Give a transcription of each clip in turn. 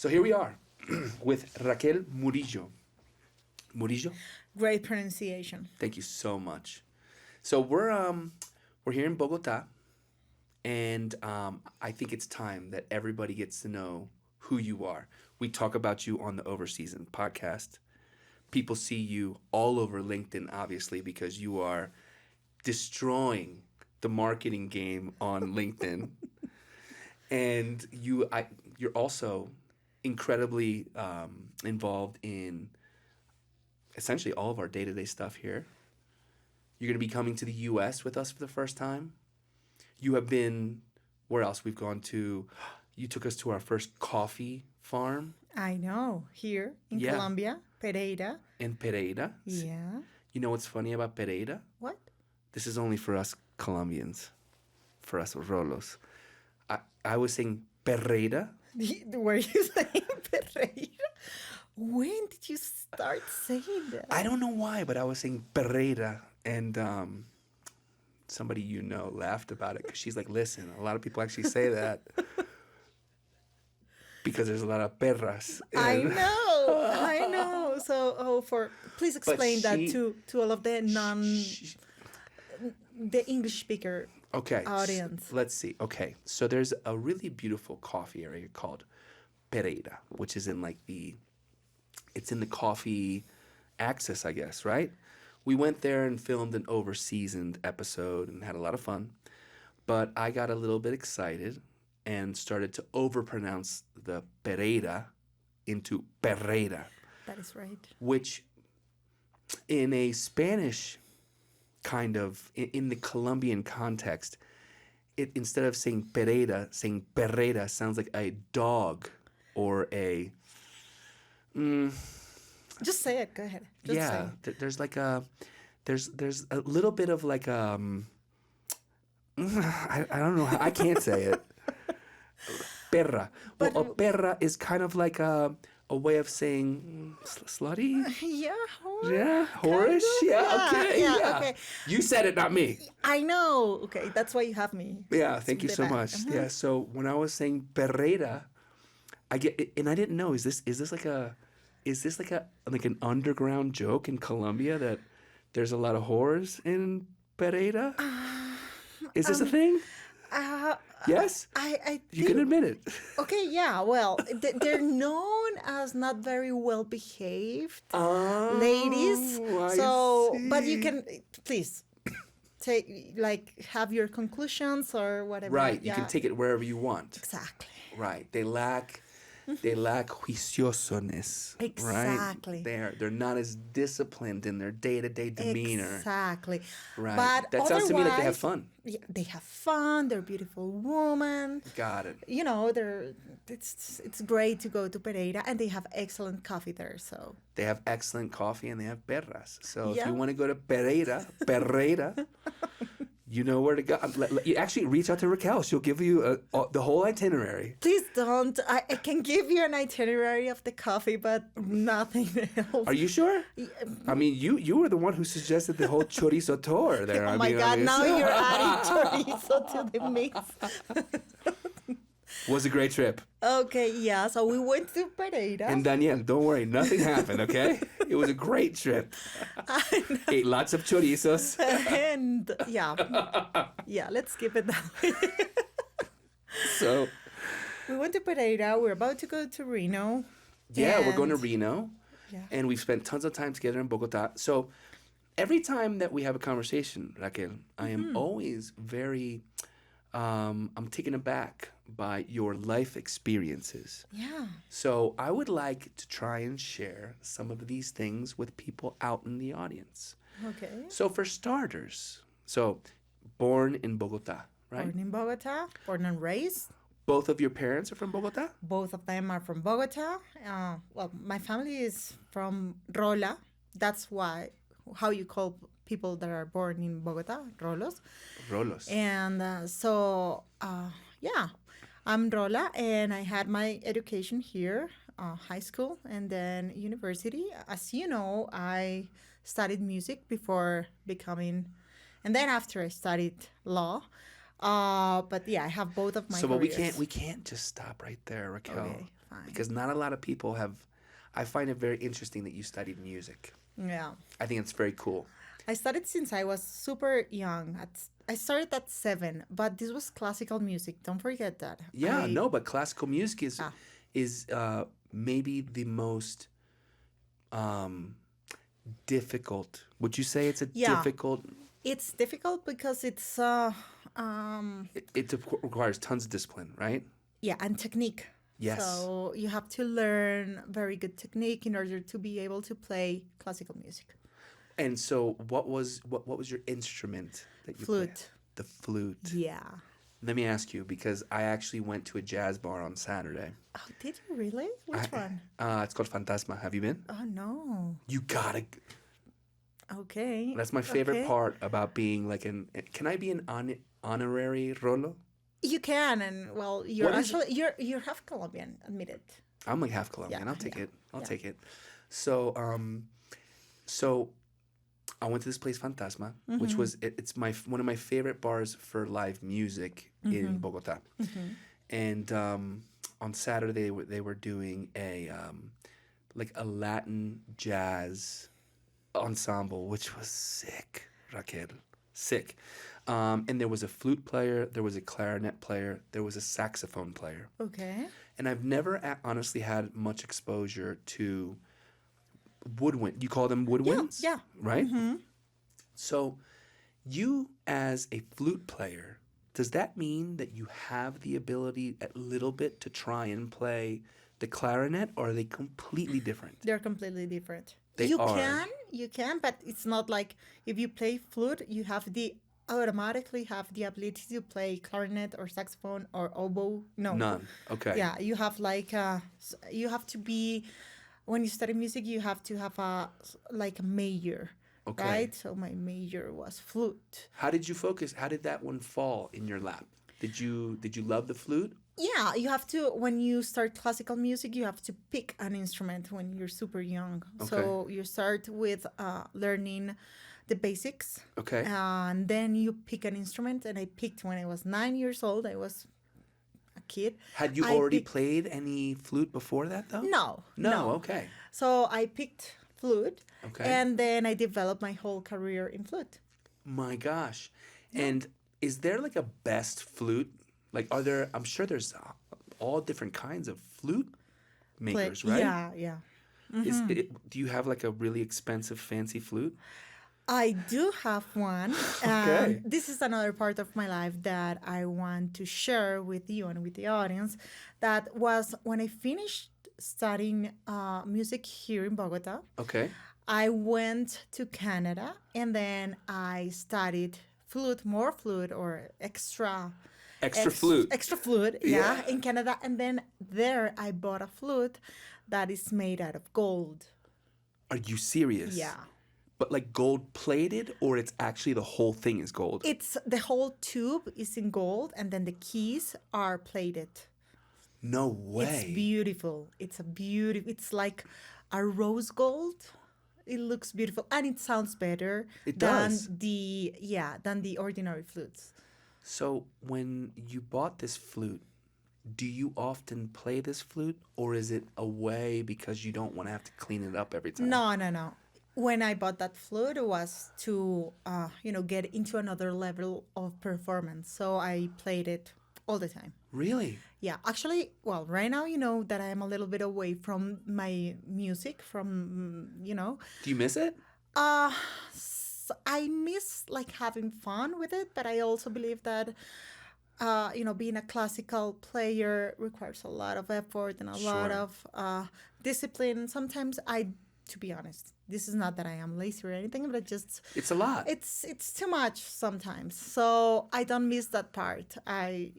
So here we are with Raquel Murillo. Murillo? Great pronunciation. Thank you so much. So we're here in Bogota, and I think it's time that everybody gets to know who you are. We talk about you on the Overseason podcast. People see you all over LinkedIn, obviously, because you are destroying the marketing game on LinkedIn. And you're also incredibly involved in essentially all of our day-to-day stuff here. You're going to be coming to the U.S. with us for the first time. You have been, where else? We've gone to, you took us to our first coffee farm. I know. Here in Colombia, Pereira. In Pereira. Yeah. You know what's funny about Pereira? What? This is only for us Colombians, for us Rolos. I was saying Pereira. Were you saying Pereira? When did you start saying that? I don't know why, but I was saying Pereira, and somebody you know laughed about it because she's like, listen, a lot of people actually say that because there's a lot of perras. I know. So, please explain that to all of the the English speaker audience. Let's see. Okay, so there's a really beautiful coffee area called Pereira, which is in it's in the coffee axis, I guess, right? We went there and filmed an Overseasoned episode and had a lot of fun. But I got a little bit excited and started to overpronounce the Pereira into Pereira. That is right. Which, in a Spanish kind of, in the Colombian context, instead of saying Pereira sounds like a dog or a... Just say it. Go ahead. Just say it. There's like there's a little bit of like I don't know. I can't say it. Perra. Well, a perra is kind of like a way of saying slutty. Yeah. Yeah. Whorish. Yeah. Okay. Yeah. Okay. You said it, not me. I know. Okay. That's why you have me. Yeah. Thank you so much. Uh-huh. Yeah. So when I was saying Pereira, I didn't know. Is this like an underground joke in Colombia that there's a lot of whores in Pereira? Is this a thing? Yes? I you can admit it. Okay, yeah. Well, they're known as not very well behaved ladies. But you can please have your conclusions or whatever. Right. You can take it wherever you want. Exactly. Right. They lack juiciousness. Exactly. Right? They're not as disciplined in their day-to-day demeanor. Exactly. Right. But that sounds to me like they have fun. Yeah, they have fun. They're beautiful women. Got it. You know, it's great to go to Pereira, and they have excellent coffee there. So they have excellent coffee and they have perras. So if you want to go to Pereira. You know where to go. You actually reach out to Raquel. She'll give you the whole itinerary. Please don't. I can give you an itinerary of the coffee, but nothing else. Are you sure? I mean, you were the one who suggested the whole chorizo tour there. Oh my God, now you're adding chorizo to the mix. Was a great trip. Okay, yeah. So we went to Pereira. And Daniel, don't worry, nothing happened, okay? It was a great trip. Ate lots of chorizos. And yeah, let's skip it that way. So we went to Pereira. We're about to go to Reno. Yeah, we're going to Reno. Yeah. And we've spent tons of time together in Bogota. So every time that we have a conversation, Raquel, I am always very... I'm taken aback by your life experiences. Yeah. So I would like to try and share some of these things with people out in the audience. Okay. So for starters, born in Bogota, right? Born in Bogota, born and raised. Both of your parents are from Bogota? Both of them are from Bogota. Well, my family is from Rola. That's how you call people that are born in Bogota, Rolos. Rolos. And I'm Rola, and I had my education here, high school, and then university. As you know, I studied music before becoming, and then after I studied law. But yeah, I have both of my careers. But we can't just stop right there, Raquel. Okay. fine. because not a lot of people have. I find it very interesting that you studied music. Yeah. I think it's very cool. I started since I was super young. I started at 7, but this was classical music. Don't forget that. Yeah, no, but classical music is Ah, is maybe the most um, difficult. Would you say it's a yeah, difficult? it's difficult because it's It requires tons of discipline, right? yeah, and technique. Yes. So you have to learn very good technique in order to be able to play classical music. And so, what was your instrument that you played? Flute. The flute. Yeah. Let me ask you, because I actually went to a jazz bar on Saturday. Oh, did you really? Which one? It's called Fantasma. Have you been? Oh no. You gotta. Okay. That's my favorite Okay. part about being like an. Can I be an honorary Rolo? You can, and well, you're What is actually you're half Colombian. Admit it. I'm like half Colombian. I'll take yeah, it. I'll yeah. take it. So, so I went to this place Fantasma, which was it's one of my favorite bars for live music in Bogota. And on Saturday they were doing a like a Latin jazz ensemble, which was sick, Raquel, sick. And there was a flute player, there was a clarinet player, there was a saxophone player. Okay. And I've never honestly had much exposure to woodwind. You call them woodwinds? Yeah. Right? So, you as a flute player, does that mean that you have the ability a little bit to try and play the clarinet, or are they completely different? They're completely different. They you are. you can, but it's not like if you play flute, you have the automatically have the ability to play clarinet or saxophone or oboe. No. None. Okay. Yeah, you have like you have to be when you study music, you have to have a like a major, Okay. right? So my major was flute. How did you focus? How did that one fall in your lap? Did you love the flute? Yeah, you have to when you start classical music, you have to pick an instrument when you're super young. So you start with learning the basics, Okay. and then you pick an instrument. And I picked when I was 9 years old. I was a kid. Had you I already picked- played any flute before that though? No, No, okay. So I picked flute, Okay. and then I developed my whole career in flute. My gosh. And is there like a best flute? Like, I'm sure there's all different kinds of flute makers, right? Yeah, yeah. Do you have like a really expensive, fancy flute? I do have one. Okay. This is another part of my life that I want to share with you and with the audience. That was when I finished studying music here in Bogota. Okay. I went to Canada, and then I studied more flute or Extra flute. extra flute, yeah, in Canada. And then there I bought a flute that is made out of gold. Are you serious? Yeah. But like gold plated, or it's actually the whole thing is gold? It's the whole tube is in gold, and then the keys are plated. No It's way. beautiful. It's like a rose gold. It looks beautiful, and it sounds better It than does. than the ordinary flutes. So when you bought this flute, do you often play this flute, or is it a way because you don't want to have to clean it up every time? No. When I bought that flute, it was to get into another level of performance. So I played it all the time. Really? Yeah, actually, well, right now you know that I am a little bit away from my music, Do you miss it? I miss like having fun with it, but I also believe that being a classical player requires a lot of effort and a lot Sure. of discipline. Sometimes to be honest, this is not that I am lazy or anything, but It's a lot. it's too much sometimes. So I don't miss that part. I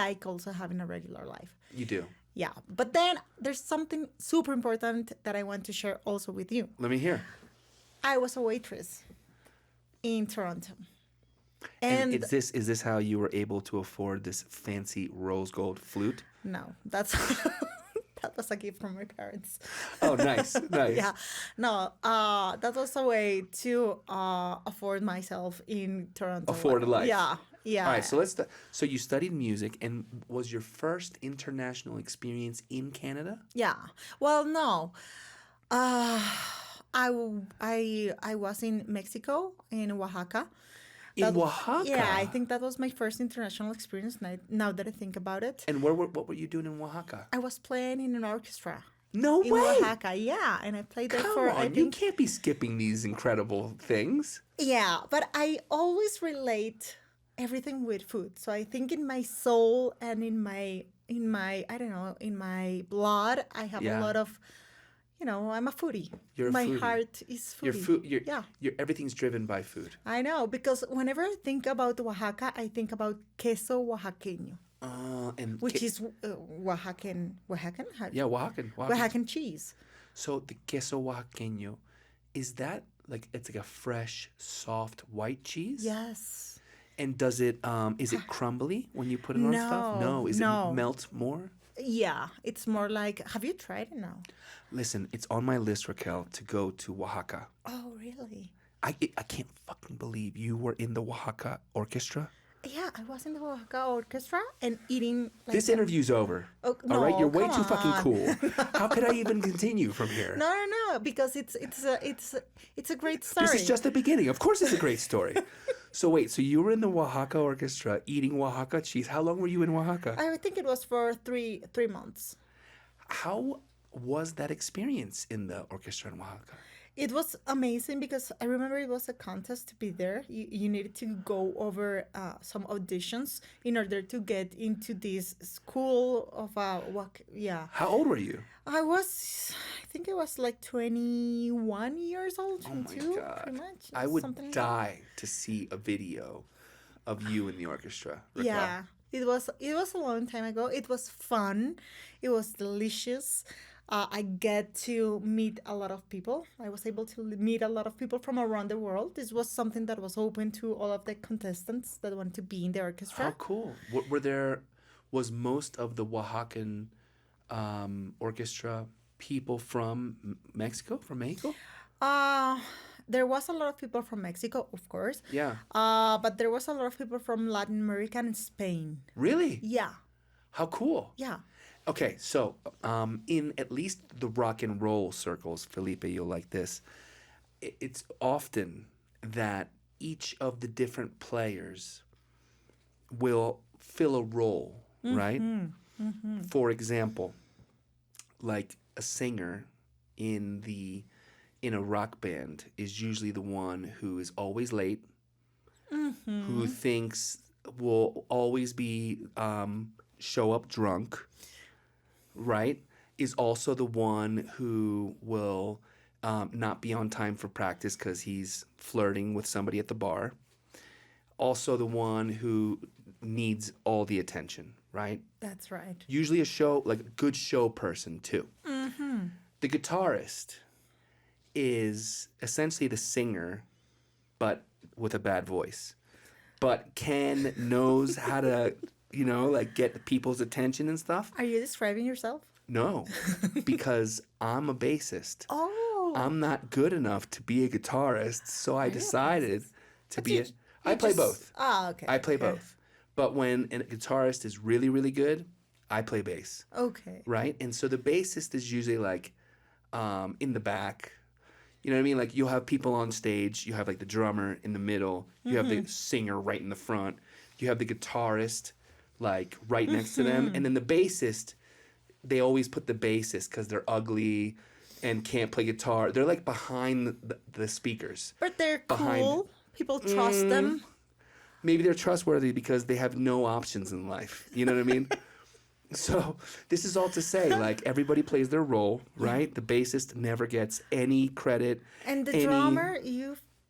like also having a regular life. You do. Yeah, but then there's something super important that I want to share also with you. Let me hear. I was a waitress in Toronto. And And is this how you were able to afford this fancy rose gold flute? no, that's That was a gift from my parents. Oh, nice, nice. Yeah, no, that was a way to afford myself in Toronto. Afford a life. Yeah, All right, yeah, so so you studied music, and was your first international experience in Canada? yeah. Well, no, uh, I was in Mexico in Oaxaca. In Yeah, I Oaxaca. think that was my first international experience. Now that I think about it, And what were you doing in Oaxaca? I was playing in an orchestra No in way. Oaxaca. Yeah, and I played there Come for I on, you think can't be skipping these incredible things. yeah, but I always relate everything with food. So I think in my soul and in my I don't know, in my blood, I have a Yeah, lot of, I'm a foodie. you're a My foodie. heart is Your foodie. food, Yeah. your everything's driven by food. I know because whenever I think about Oaxaca, I think about queso oaxaqueño, And which is Oaxacan, yeah, Oaxacan, Oaxacan. Oaxacan cheese. So the queso oaxaqueño, is that like it's like a fresh, soft white cheese? Yes. And is it crumbly when you put it on stuff? No, No. Is it no. melt more? Yeah, it's more like. Have you tried it now? Listen, it's on my list, Raquel, to go to Oaxaca. Oh, really? I can't fucking believe you were in the Oaxaca orchestra. Yeah, I was in the Oaxaca orchestra and eating like This interview's over. Oh, All right, no, you're way come too fucking on. cool. How could I even continue from here? No, no, no, because it's a great story. This is just the beginning. Of course, it's a great story. So wait, so you were in the Oaxaca orchestra eating Oaxaca cheese. How long were you in Oaxaca? I think it was for three months. How was that experience in the orchestra in Oaxaca? It was amazing because I remember it was a contest to be there. You needed to go over some auditions in order to get into this school of yeah. How old were you? I think I was like 21 years old, Oh my 22, God. pretty much. I would something like that. die to see a video of you in the orchestra. Raquel. Yeah, it was a long time ago. It was fun. It was delicious. I get to meet a lot of people. I was able to meet a lot of people from around the world. This was something that was open to all of the contestants that wanted to be in the How orchestra. cool. Was most of the Oaxacan orchestra people from Mexico, from Mexico? Uh, there was a lot of people from Mexico, of course. Yeah. But there was a lot of people from Latin America and Spain. Really? Yeah, How cool. yeah. Okay, so in at least the rock and roll circles, Felipe, you'll like this. It's often that each of the different players will fill a role, right? For example, like a singer in a rock band is usually the one who is always late, who thinks will always be show up drunk, right? Is also the one who will not be on time for practice because he's flirting with somebody at the bar. Also the one who needs all the attention, right? That's right. Usually like a good show person too. The guitarist is essentially the singer, but with a bad voice. But Ken knows how to, like get people's attention and stuff. Are you describing yourself? No, because I'm a bassist. Oh, I'm not good enough to be a guitarist, so I you a decided to be you- a. I play just- both. Ah, okay. I play okay. both. But when a guitarist is really, really good, I play bass, Okay. right? And so the bassist is usually like in the back. You know what I mean? Like you'll have people on stage. You have like the drummer in the middle. You have the singer right in the front. You have the guitarist like right next to them. And then the bassist, they always put the bassist because they're ugly and can't play guitar. They're like behind the speakers. But they're Behind- cool. People trust them. Maybe they're trustworthy because they have no options in life. You know what I mean? So this is all to say, like everybody plays their role, right? The bassist never gets any credit. And the any- drummer,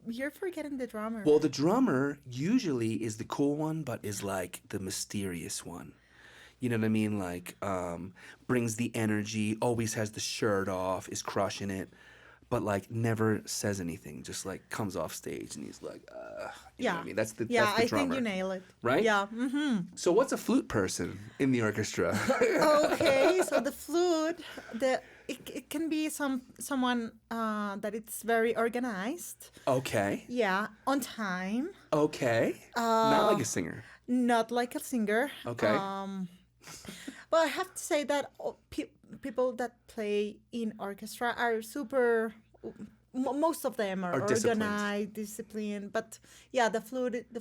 you're forgetting the drummer. Well, the drummer usually is the cool one, but is like the mysterious one. You know what I mean? Like brings the energy, always has the shirt off, is crushing it. but like never says anything, just like comes off stage and he's like, you know what Yeah. I mean? That's the Yeah, I think drummer, you nail it. right? Yeah. Mm-hmm. So what's a flute person in the orchestra? Okay, so the flute, it can be someone that it's very organized. Okay, Yeah, on time. okay, not like Uh, a singer. Not like a singer. Okay, But I have to say that people that play in orchestra are super. Most of them are or disciplined. organized, disciplined. But yeah, the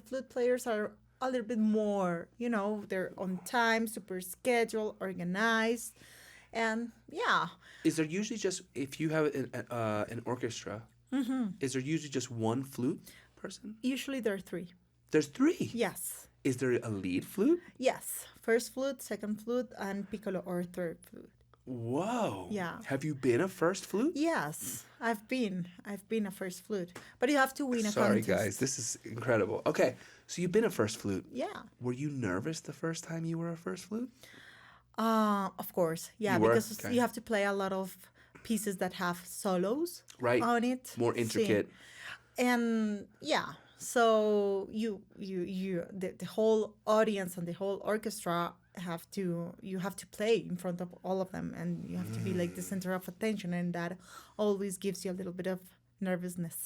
flute players are a little bit more. They're on time, super scheduled, organized, and yeah, Is there usually just if you have an orchestra? Is there usually just one flute person? usually there are three. There's three. Yes, Is there a lead flute? yes. First flute, second flute, and piccolo or third flute. Whoa. Yeah. Have you been a first flute? Yes, I've been a first flute, but you have to win a Sorry, contest. guys. This is incredible. Okay, so you've been a first flute. Yeah. Were you nervous the first time you were a first flute? Of course. Yeah, You were? because Okay. you have to play a lot of pieces that have solos Right. on it. More Sí. intricate. And yeah, so the whole audience and the whole orchestra you have to play in front of all of them, and you have to be like the center of attention, and that always gives you a little bit of nervousness.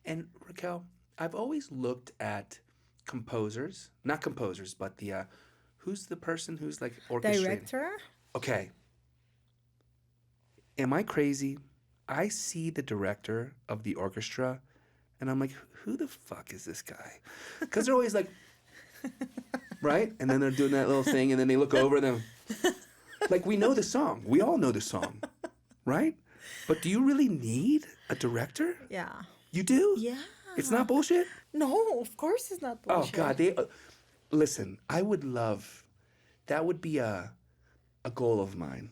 And Raquel, I've always looked at composers, not composers, but the who's the person who's like orchestrating? Director? Okay. Am I crazy? I see the director of the orchestra and I'm like, who the fuck is this guy? Because they're always like, right? And then they're doing that little thing and then they look over them. Like, we know the song. We all know the song, right? But do you really need a director? Yeah. You do? Yeah. It's not bullshit? No, of course it's not Oh, bullshit. God. Listen, I would love, that would be a goal of mine.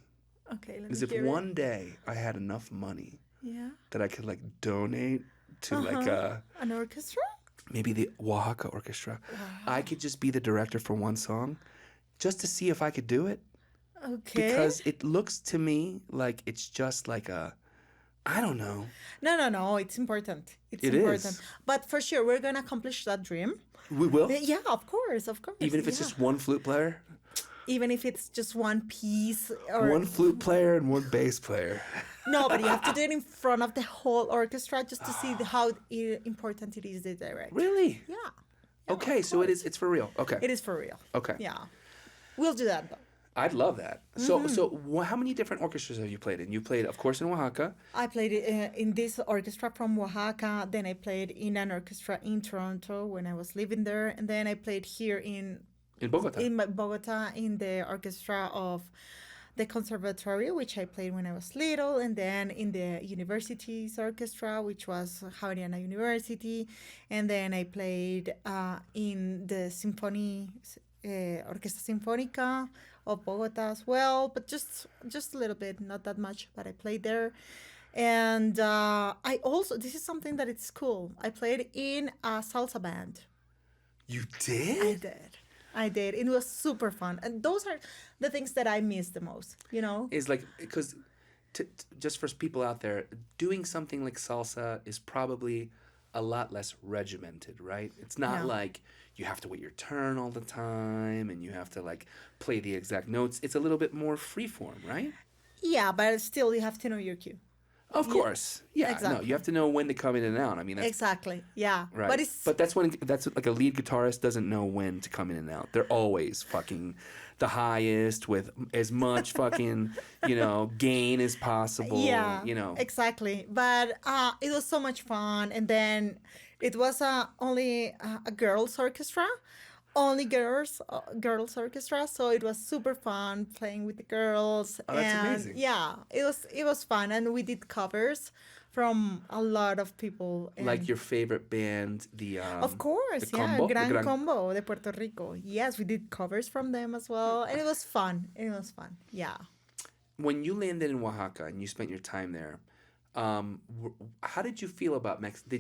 Okay, let me Is if hear it. one day I had enough money Yeah. that I could like donate to like An orchestra? maybe the Oaxaca Orchestra, I could just be the director for one song just to see if I could do it. Okay. Because it looks to me like it's just like I don't know. No. It's important. It's It important. is. But for sure, we're gonna accomplish that dream. We will? Yeah, of course. Even if it's yeah. just one flute player? Even if it's just one piece or One flute player and one bass player. no, but you have to do it in front of the whole orchestra just to see how important it is, the direct. Really? Yeah. Okay, so it's for real. Okay. It is for real. Okay. Yeah. We'll do that though. I'd love that. So how many different orchestras have you played in? You played, of course, in Oaxaca. I played in this orchestra from Oaxaca. Then I played in an orchestra in Toronto when I was living there. And then I played here in Bogota. Bogota in the orchestra of the conservatory, which I played when I was little, and then in the university's orchestra, which was Javeriana University, and then I played in the symphony, Orquesta Sinfónica of Bogota as well, but just a little bit, not that much, but I played there. And I also, this is something that it's cool, I played in a salsa band. You I did? did. I did. It was super fun. And those are the things that I miss the most, Is like, because just for people out there, doing something like salsa is probably a lot less regimented, right? It's not No. like you have to wait your turn all the time and you have to like play the exact notes. It's a little bit more freeform, right? Yeah, but still you have to know your cue. Of course. Yeah, no, exactly. you have to know when to come in and out. I mean, that's Exactly. Yeah. right. But it's that's like a lead guitarist doesn't know when to come in and out. They're always fucking the highest with as much fucking, gain as possible. yeah, exactly. But it was so much fun, and then it was only a girls orchestra, only girls orchestra. So it was super fun playing with the girls. Oh, that's and amazing. Yeah, it was fun, and we did covers from a lot of people. And Like your favorite band, of course, the yeah, Combo? The Gran Combo de Puerto Rico. Yes, we did covers from them as well, and it was fun. Yeah. When you landed in Oaxaca and you spent your time there, how did you feel about Mexico?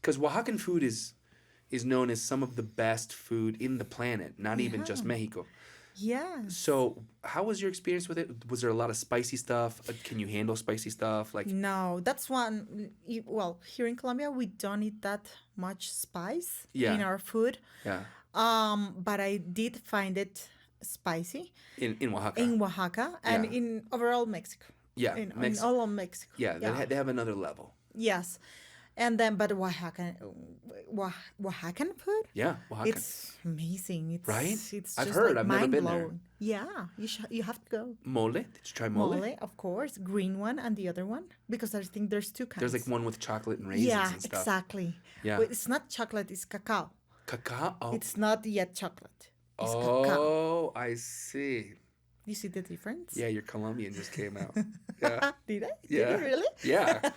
Because Oaxacan food is known as some of the best food in the planet, not even just Mexico. Yes. So, how was your experience with it? Was there a lot of spicy stuff? Can you handle spicy stuff? Like, No, that's one. Well, here in Colombia, we don't eat that much spice in yeah, our food. yeah, But I did find it spicy in Oaxaca, in Oaxaca and yeah, in overall Mexico. yeah, In all of Mexico. yeah. Yeah. They have another level. Yes. And then, but Oaxacan food, Yeah, Oaxaca, it's amazing. right? It's I've just heard. like I've never mind been there. blown. Yeah, you have to go. Mole? Did you try mole? Mole, of course, green one and the other one because I think there's two There's like kinds. one with chocolate and raisins Yeah, and stuff. exactly. Yeah. Well, it's not chocolate, it's cacao. Cacao. Oh, It's not yet chocolate. It's cacao. oh, I see. You see the difference? Yeah, your Colombian just came out. Yeah, Did I? Did yeah, it really? yeah.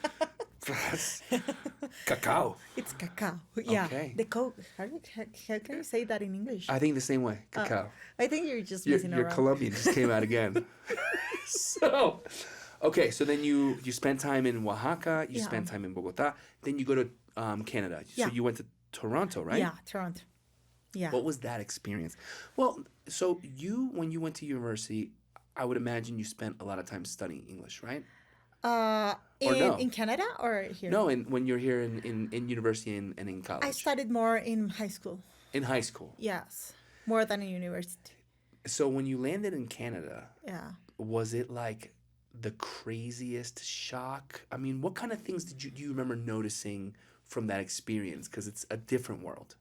Cacao. It's cacao. Yeah. Okay. The coke. How can you say that in English? I think the same way. Cacao. I think you're just Your messing your around. Colombian just came out again. So, okay, so then you spent time in Oaxaca, you Yeah. spent time in Bogota, then you go to Canada. So Yeah. you went to Toronto, right? Yeah, Toronto. Yeah. What was that experience? Well, so when you went to university, I would imagine you spent a lot of time studying English, right? Or no? In Canada or here? No, when you're here in university and in I college. studied more in high school. In high school. Yes. More than in university. So when you landed in Canada, Yeah. was it like the craziest shock? I mean, what kind of things do you remember noticing from that experience? Because it's a different world.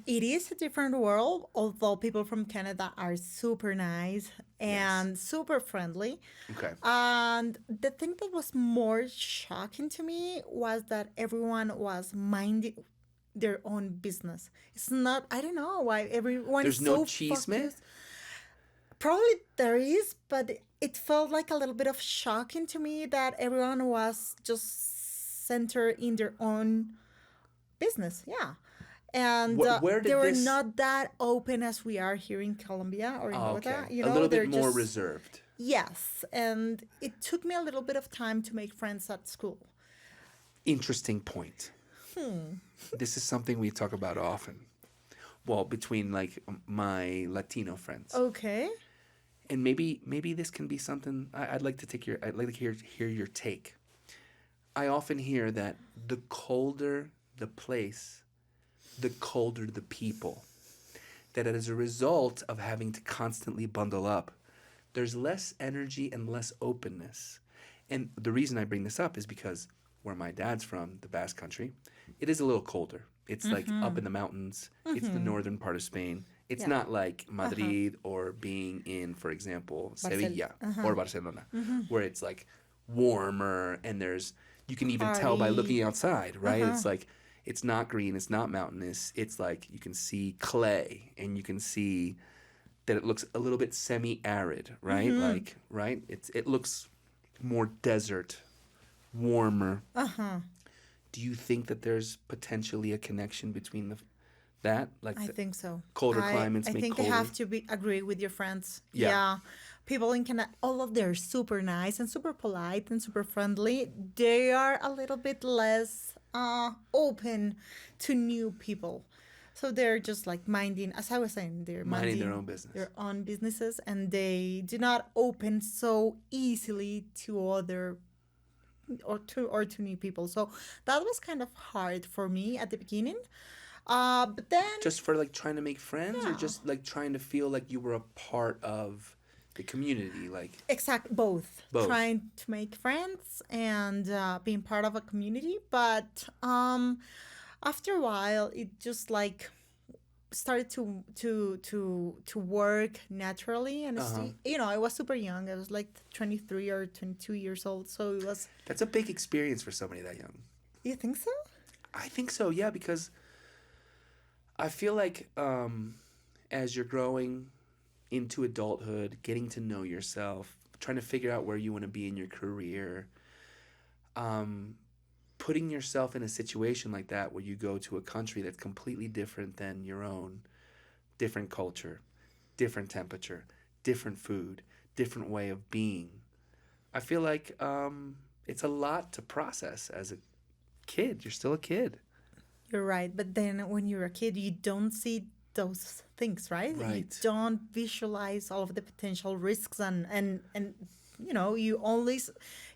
It is a different world, although people from Canada are super nice and super friendly. Okay. And the thing that was more shocking to me was that everyone was minding their own business. It's not, I don't know why everyone There's is no so chisme? focused. Probably there is, but it felt like a little bit of shocking to me that everyone was just centered in their own business. Yeah. And Where did they were this- not that open as we are here in Colombia or in Oh, Bogota. okay. You A know, little they're bit more just, reserved. yes. And it took me a little bit of time to make friends at school. Interesting point. This is something we talk about often. Well, between like my Latino friends. Okay. And maybe this can be something I'd like to hear your take. I often hear that the colder the place, the colder the people. That as a result of having to constantly bundle up, there's less energy and less openness. And the reason I bring this up is because where my dad's from, the Basque Country, it is a little colder. It's like up in the mountains. It's the northern part of Spain. It's not like Madrid or being in, for example, Sevilla or Barcelona, where it's like warmer and you can even tell by looking outside, right? It's like, it's not green, it's not mountainous. It's like you can see clay and you can see that it looks a little bit semi-arid, right? Like, right? It looks more desert, warmer. Do you think that there's potentially a connection between that? Like I think so. colder climates I make think colder? I have to agree with your friends. Yeah. People in Canada, all of them are super nice and super polite and super friendly. They are a little bit less open to new people. So they're just like minding, as I was saying, they're Minding their own business. their own businesses, and they do not open so easily to other or to new people. So that was kind of hard for me at the beginning. But then Just for like trying to make friends or Yeah. just like trying to feel like you were a part of the community? Like, both. Both. Trying to make friends and being part of a community, but after a while it just like started to work naturally, and I was super young. I was like 23 or 22 years old, so it was. that's a big experience for somebody that young. You think so? I think so, yeah, because I feel like as you're growing into adulthood, getting to know yourself, trying to figure out where you want to be in your career, putting yourself in a situation like that where you go to a country that's completely different than your own, different culture, different temperature, different food, different way of being. I feel like it's a lot to process as a kid. You're still a kid. You're right, but then when you're a kid, you don't see those things, right? You Right. don't visualize all of the potential risks, and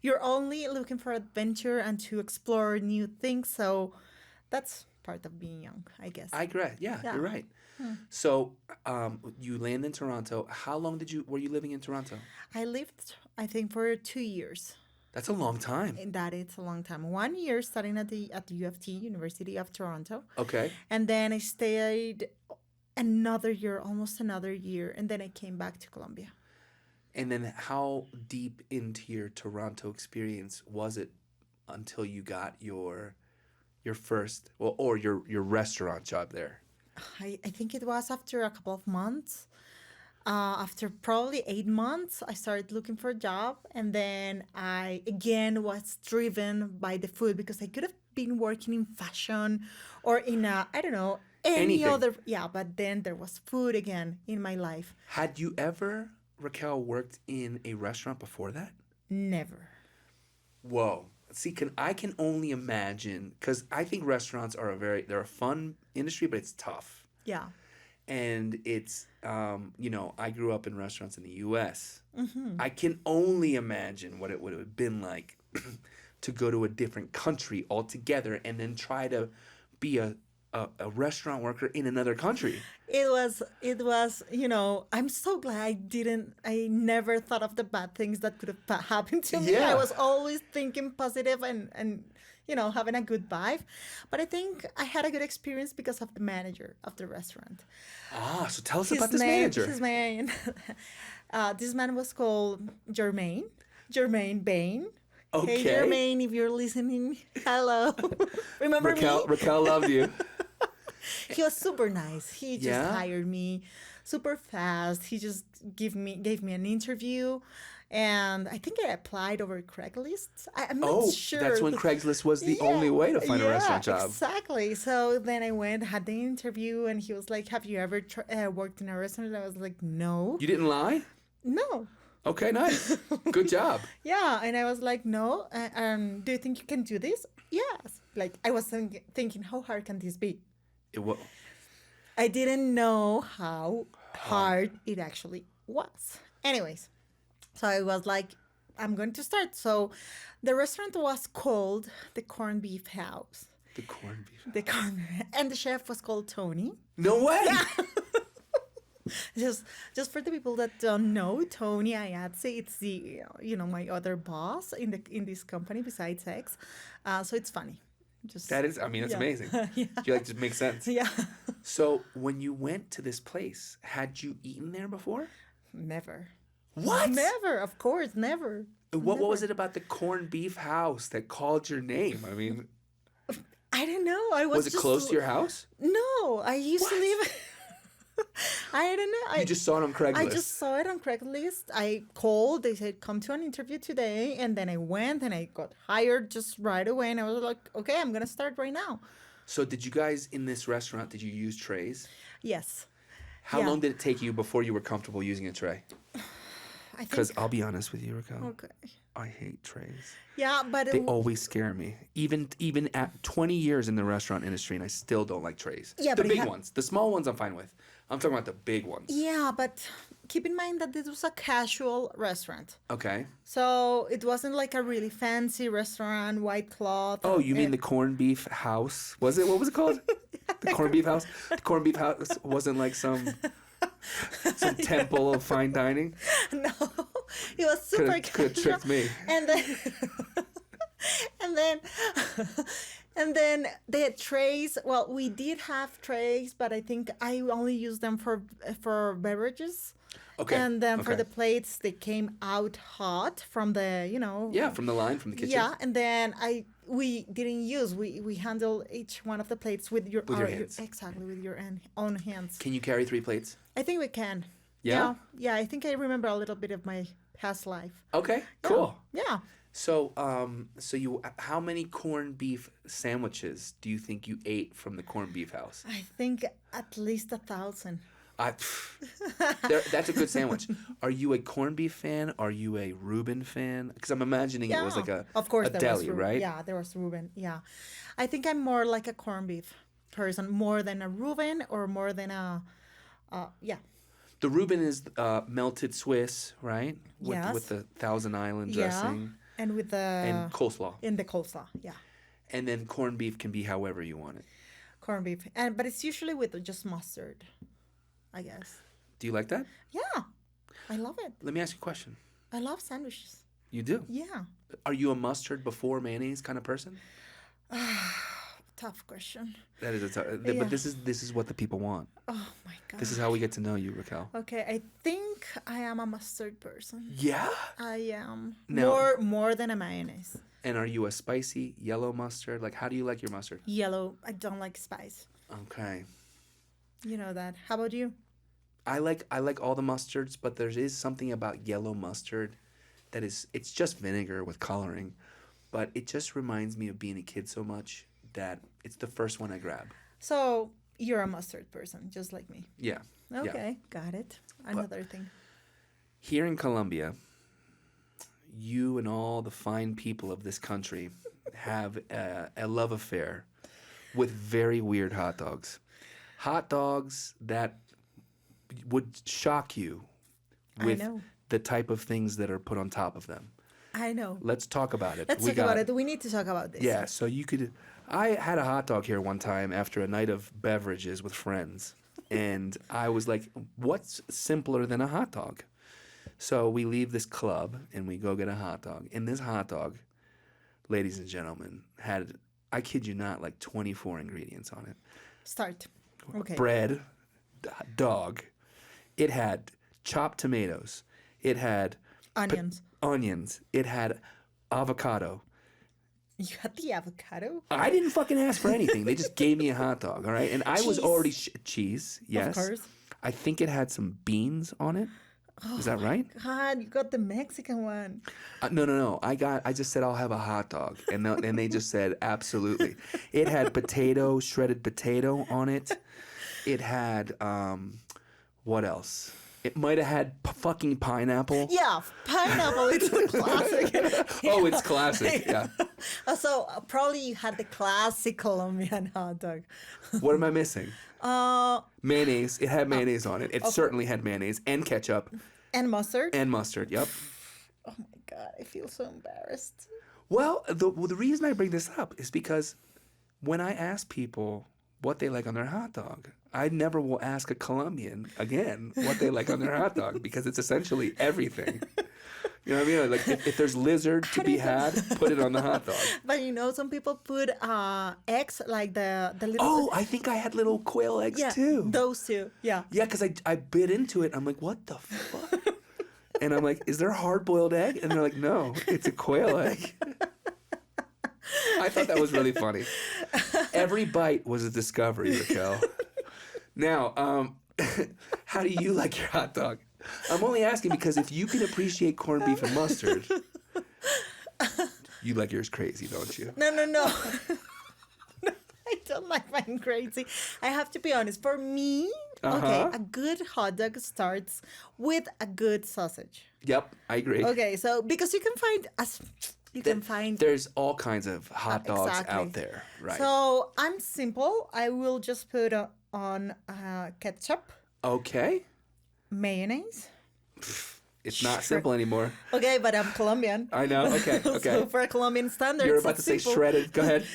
you're only looking for adventure and to explore new things. So that's part of being young, I guess. I agree. Yeah, Yeah. you're right. So, you land in Toronto. How long were you living in Toronto? I lived, I think, for 2 years. That's a long time. And that it's a long time. 1 year studying at the UFT, University of Toronto, Okay. and then I stayed another year, almost another year, and then I came back to Colombia. And then how deep into your Toronto experience was it until you got your first, well, or your restaurant job there? I think it was after a couple of months. After probably 8 months, I started looking for a job, and then I again was driven by the food because I could have been working in fashion or in a, I don't know, any Anything. other, yeah, but then there was food again in my life. Had you ever, Raquel, worked in a restaurant before that? Never. Whoa. See, I can only imagine, because I think restaurants are they're a fun industry, but it's tough. Yeah. And it's, I grew up in restaurants in the U.S. I can only imagine what it would have been like to go to a different country altogether and then try to be a restaurant worker in another country. It was, I'm so glad I never thought of the bad things that could have happened to me. Yeah. I was always thinking positive and having a good vibe. But I think I had a good experience because of the manager of the restaurant. Ah, so tell us about this manager. His name, this man was called Jermaine Bain. Okay. Hey, Jermaine, if you're listening, hello. Remember me? Raquel loved you. He was super nice. He just Yeah? hired me super fast. He just gave me an interview, and I think I applied over Craigslist. I'm not sure. That's when Craigslist was the only way to find a restaurant job. Exactly. So then I went, had the interview, and he was like, "Have you ever worked in a restaurant?" And I was like, "No." You didn't lie? No. Okay, nice. Good job. Yeah, and I was like, "No. Do you think you can do this?" Yes. Like I was thinking, how hard can this be? I didn't know how hard it actually was. Anyways, so I was like, I'm going to start. So the restaurant was called the Corned Beef House. The corned beef. And the chef was called Tony. No way. Just for the people that don't know, Tony Ayatse, it's the my other boss in this company besides X. So it's funny. That is, that's Yeah. amazing. Yeah. You just make sense. Yeah. So when you went to this place, had you eaten there before? Never. What? Never, of course, never. What was it about the corned beef house that called your name? I mean, I don't know. I was was it just close to your house? No, I used to live. I don't know. You just saw it on Craigslist. I just saw it on Craigslist. I called. They said, come to an interview today. And then I went and I got hired just right away. And I was like, okay, I'm going to start right now. So did you guys in this restaurant, did you use trays? Yes. How Yeah. long did it take you before you were comfortable using a tray? I think. Because I'll be honest with you, Raquel. Okay. I hate trays. Yeah, but They always scare me. Even at 20 years in the restaurant industry, and I still don't like trays. Yeah, the but you big ones. The small ones I'm fine with. I'm talking about the big ones. yeah, but keep in mind that this was a casual restaurant. Okay. So it wasn't like a really fancy restaurant, white cloth. Oh, you mean the corned beef house? Was it? What was it called? The corned beef house? The corned beef house wasn't like some temple of fine dining? No, it was super Could have tricked me. And then, and then, and then the trays. Well, we did have trays, but I think I only used them for beverages. Okay. And then for okay. the plates, they came out hot from the Yeah, from the line, from the kitchen. Yeah, and then we didn't use we handle each one of the plates with your hands. exactly with your own hands. Can you carry 3 plates? I think we can. Yeah? Yeah, I think I remember a little bit of my past life. Okay, cool. Yeah. So, how many corned beef sandwiches do you think you ate from the corned beef house? I think at least 1,000. That's a good sandwich. Are you a corned beef fan? Are you a Reuben fan? Because I'm imagining it was like of course a there deli, was right? Yeah, there was Reuben. Yeah, I think I'm more like a corned beef. person, more than a Reuben or more than yeah. The Reuben is melted Swiss, right? With Yes. the Thousand Island Yeah. dressing And with and the coleslaw. in the coleslaw, yeah. And then corned beef can be however you want it. Corned beef. And but it's usually with just mustard, I guess. Do you like that? Yeah. I love it. Let me ask you a question. I love sandwiches. You do? Yeah. Are you a mustard before mayonnaise kind of person? Tough question. That is a tough. Yeah. But this is what the people want. Oh my god. This is how we get to know you, Raquel. Okay, I think I am a mustard person. Yeah. I am Now- more than a mayonnaise. And are you a spicy yellow mustard? Like, how do you like your mustard? Yellow. I don't like spice. Okay. You know that. How about you? I like all the mustards, but there is something about yellow mustard that it's just vinegar with coloring, but it just reminds me of being a kid so much that it's the first one I grab. So you're a mustard person, just like me. Yeah. Okay, got it. Another thing. Here in Colombia, you and all the fine people of this country have a love affair with very weird hot dogs. Hot dogs that would shock you with know. the type of things that are put on top of them. I know. Let's talk about it. Let's talk about it. We need to talk about this. Yeah, so you could. I had a hot dog here one time after a night of beverages with friends, and I was like, "What's simpler than a hot dog?" So we leave this club and we go get a hot dog. And this hot dog, ladies and gentlemen, had, I kid you not, like 24 ingredients on it. Start. Okay. Bread, dog. It had chopped tomatoes. It had Onions. It had avocado. You had the avocado? I didn't fucking ask for anything. They just gave me a hot dog, all right? And I was Cheese. already cheese, yes. Of course. I think it had some beans on it. Is that right? God, you got the Mexican one. No. I just said I'll have a hot dog, and they just said absolutely. It had shredded potato on it. It had what else? It might have had fucking pineapple. Yeah, pineapple. It's a classic. Oh, it's classic. Yeah. So probably you had the classic Colombian hot dog. What am I missing? Uh, Mayonnaise. It had mayonnaise on it. It certainly had mayonnaise and ketchup and mustard. and mustard. Yep. Oh my god, I feel so embarrassed. Well, the reason I bring this up is because when I ask people what they like on their hot dog, I never will ask a Colombian again what they like on their hot dog because it's essentially everything. You know what I mean? Like if there's lizard to be had, put it on the hot dog. But you know, some people put eggs, like the little. Oh, I think I had little quail eggs yeah, too. those two. Yeah. Yeah, because I bit into it. I'm like, what the fuck? And I'm like, is there a hard-boiled egg? And they're like, no, it's a quail egg. I thought that was really funny. Every bite was a discovery, Raquel. Now, how do you like your hot dog? I'm only asking because if you can appreciate corned beef and mustard, you like yours crazy, don't you? No. I don't like mine crazy. I have to be honest. For me, okay, a good hot dog starts with a good sausage. Yep, I agree. Okay, so because you can find There's all kinds of hot dogs exactly. out there, right? So I'm simple. I will just put on ketchup, Okay. mayonnaise. It's not simple anymore. Okay, but I'm Colombian. I know. Okay. So for Colombian standards, You're about to it's say simple. shredded. Go ahead.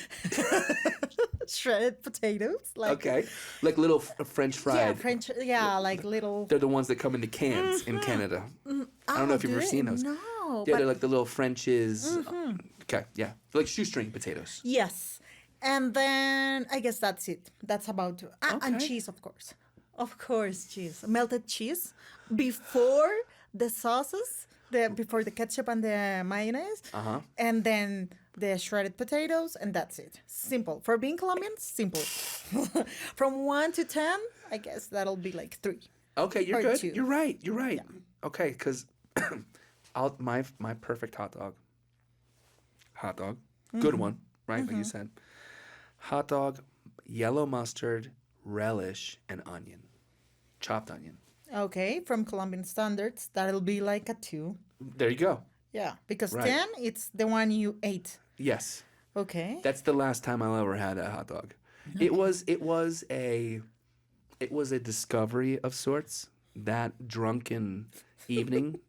Shredded potatoes. Like, Okay. Like little French fried. Yeah, French. Yeah, like little. They're the ones that come into cans in Canada. I don't know if you've ever seen those. No. Yeah, but they're like the little French's. Okay, yeah. They're like shoestring potatoes. yes, and then I guess that's it. That's about and Okay. cheese, of course. Of course, cheese. Melted cheese before the sauces. Before the ketchup and the mayonnaise, and then the shredded potatoes, and that's it. Simple. For being Colombian, simple. From 1 to 10, I guess that'll be like 3. Okay, you're Or good. 2. You're right. You're right. Okay, because my perfect hot dog. Good one, right? Like you said. Hot dog, yellow mustard, relish, and onion, chopped onion. Okay, from Colombian standards, that'll be like a 2. There you go. Yeah, because Right. 10, it's the one you ate. Yes. Okay. That's the last time I'll ever had a hot dog. It was a discovery of sorts, that drunken evening.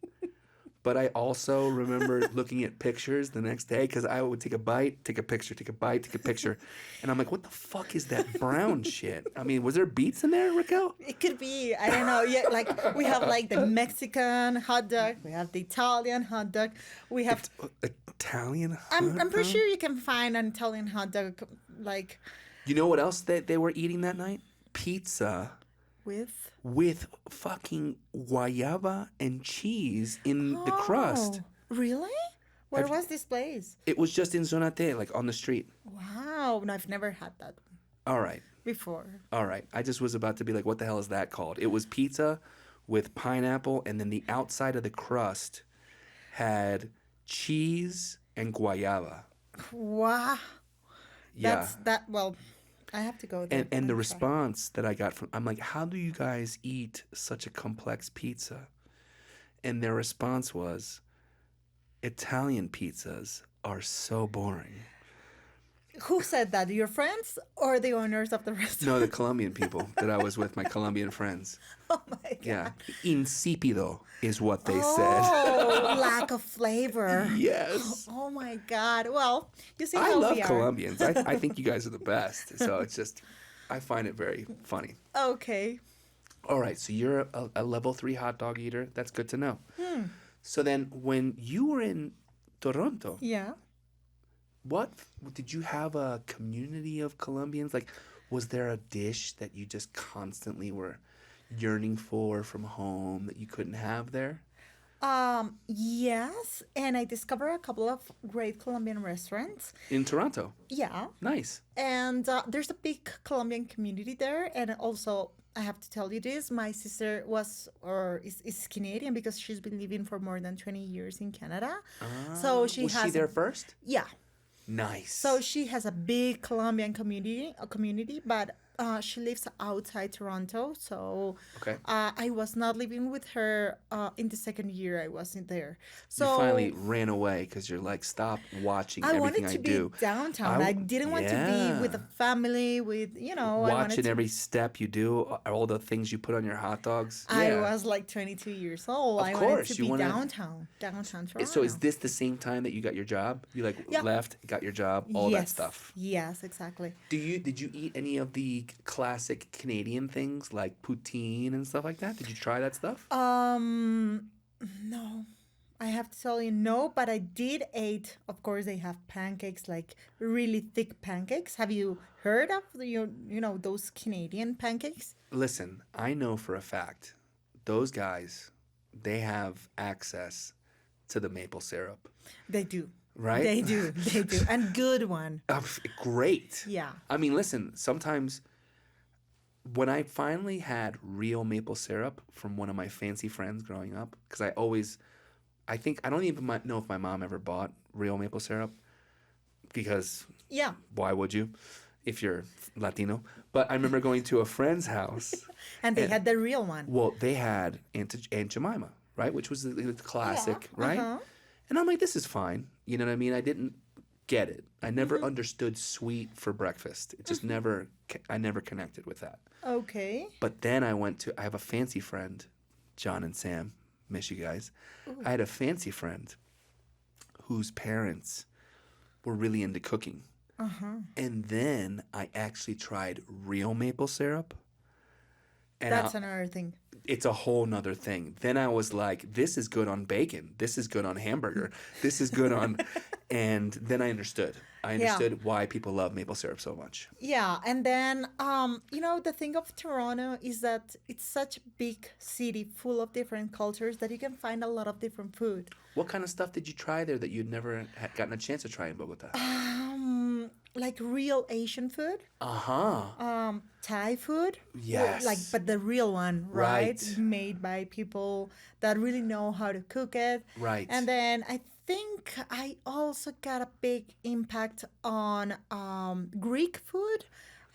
But I also remember looking at pictures the next day because I would take a bite, take a picture, take a bite, take a picture. And I'm like, what the fuck is that brown shit? I mean, was there beets in there, Raquel? It could be. I don't know. Yeah, like we have like the Mexican hot dog. We have the Italian hot dog. We have. Italian I'm hot pretty dog? sure you can find an Italian hot dog like You know what else they were eating that night? Pizza with. with fucking guayaba and cheese in the crust. Oh, really? Where Have- was this place? It was just in Zonate, like on the street. Wow, no, I've never had that All right. before. All right. I just was about to be like, what the hell is that called? It was pizza with pineapple, and then the outside of the crust had cheese and guayaba. Wow, Yeah. that's that. Well, I have to go there. And the try. response that I got from, I'm like, how do you guys eat such a complex pizza? And their response was, Italian pizzas are so boring. Who said that? Your friends or the owners of the restaurant? No, the Colombian people that I was with, my Colombian friends. Oh my god. Yeah. Insípido is what they said. Oh, lack of flavor. Yes. Oh my god. Well, you see I how love we are. Colombians. I think you guys are the best. So it's just, I find it very funny. Okay. All right. So you're a level 3 hot dog eater. That's good to know. So then when you were in Toronto, Yeah. what did you have a community of Colombians? Like, was there a dish that you just constantly were yearning for from home that you couldn't have there? Yes, and I discovered a couple of great Colombian restaurants. In Toronto. Yeah. Nice. And there's a big Colombian community there. And also, I have to tell you this, my sister is Canadian because she's been living for more than 20 years in Canada. So she Was has she there first? yeah. Nice. So she has a big Colombian community, but she lives outside Toronto. So Okay. I was not living with her in the second year I wasn't there. So You finally ran away because you're like, stop watching I everything wanted I to do. be downtown. I didn't want to be with a family, with, I wanted Watching to. every step you do, all the things you put on your hot dogs. I Yeah. was like 22 years old. Of I wanted course, to you be wanna- downtown Toronto. So is this the same time that you got your job? You like Yeah. left, got your job, all that Yes. stuff. Yes, exactly. Did you eat any of the classic Canadian things like poutine and stuff like that? Did you try that stuff? No. I have to tell you no, but I did eat. Of course, they have pancakes, like really thick pancakes. Have you heard of those Canadian pancakes? Listen, I know for a fact those guys, they have access to the maple syrup, They do. right? They do. They do. And good one. Great. Yeah. I mean, listen, sometimes when I finally had real maple syrup from one of my fancy friends growing up, because I don't even know if my mom ever bought real maple syrup, because Yeah. why would you if you're Latino? But I remember going to a friend's house. And they had the real one. Well, they had Aunt Jemima, right? Which was the classic, right? uh-huh. And I'm like, this is fine. You know what I mean? I didn't get it. I never Mm-hmm. understood sweet for breakfast. It just I never connected with that. Okay. But then I have a fancy friend, John and Sam, miss you guys. I had a fancy friend whose parents were really into cooking. And then I actually tried real maple syrup. And That's another thing. it's a whole nother thing. Then I was like, this is good on bacon. This is good on hamburger. This is good on... And then I understood. I understood why people love maple syrup so much. Yeah, and then the thing of Toronto is that it's such a big city full of different cultures that you can find a lot of different food. What kind of stuff did you try there that you'd never gotten a chance to try in Bogota? Like real Asian food, Uh-huh. Thai food. Yes. But the real one, right? Right. Made by people that really know how to cook it. Right. And then I think I also got a big impact on Greek food.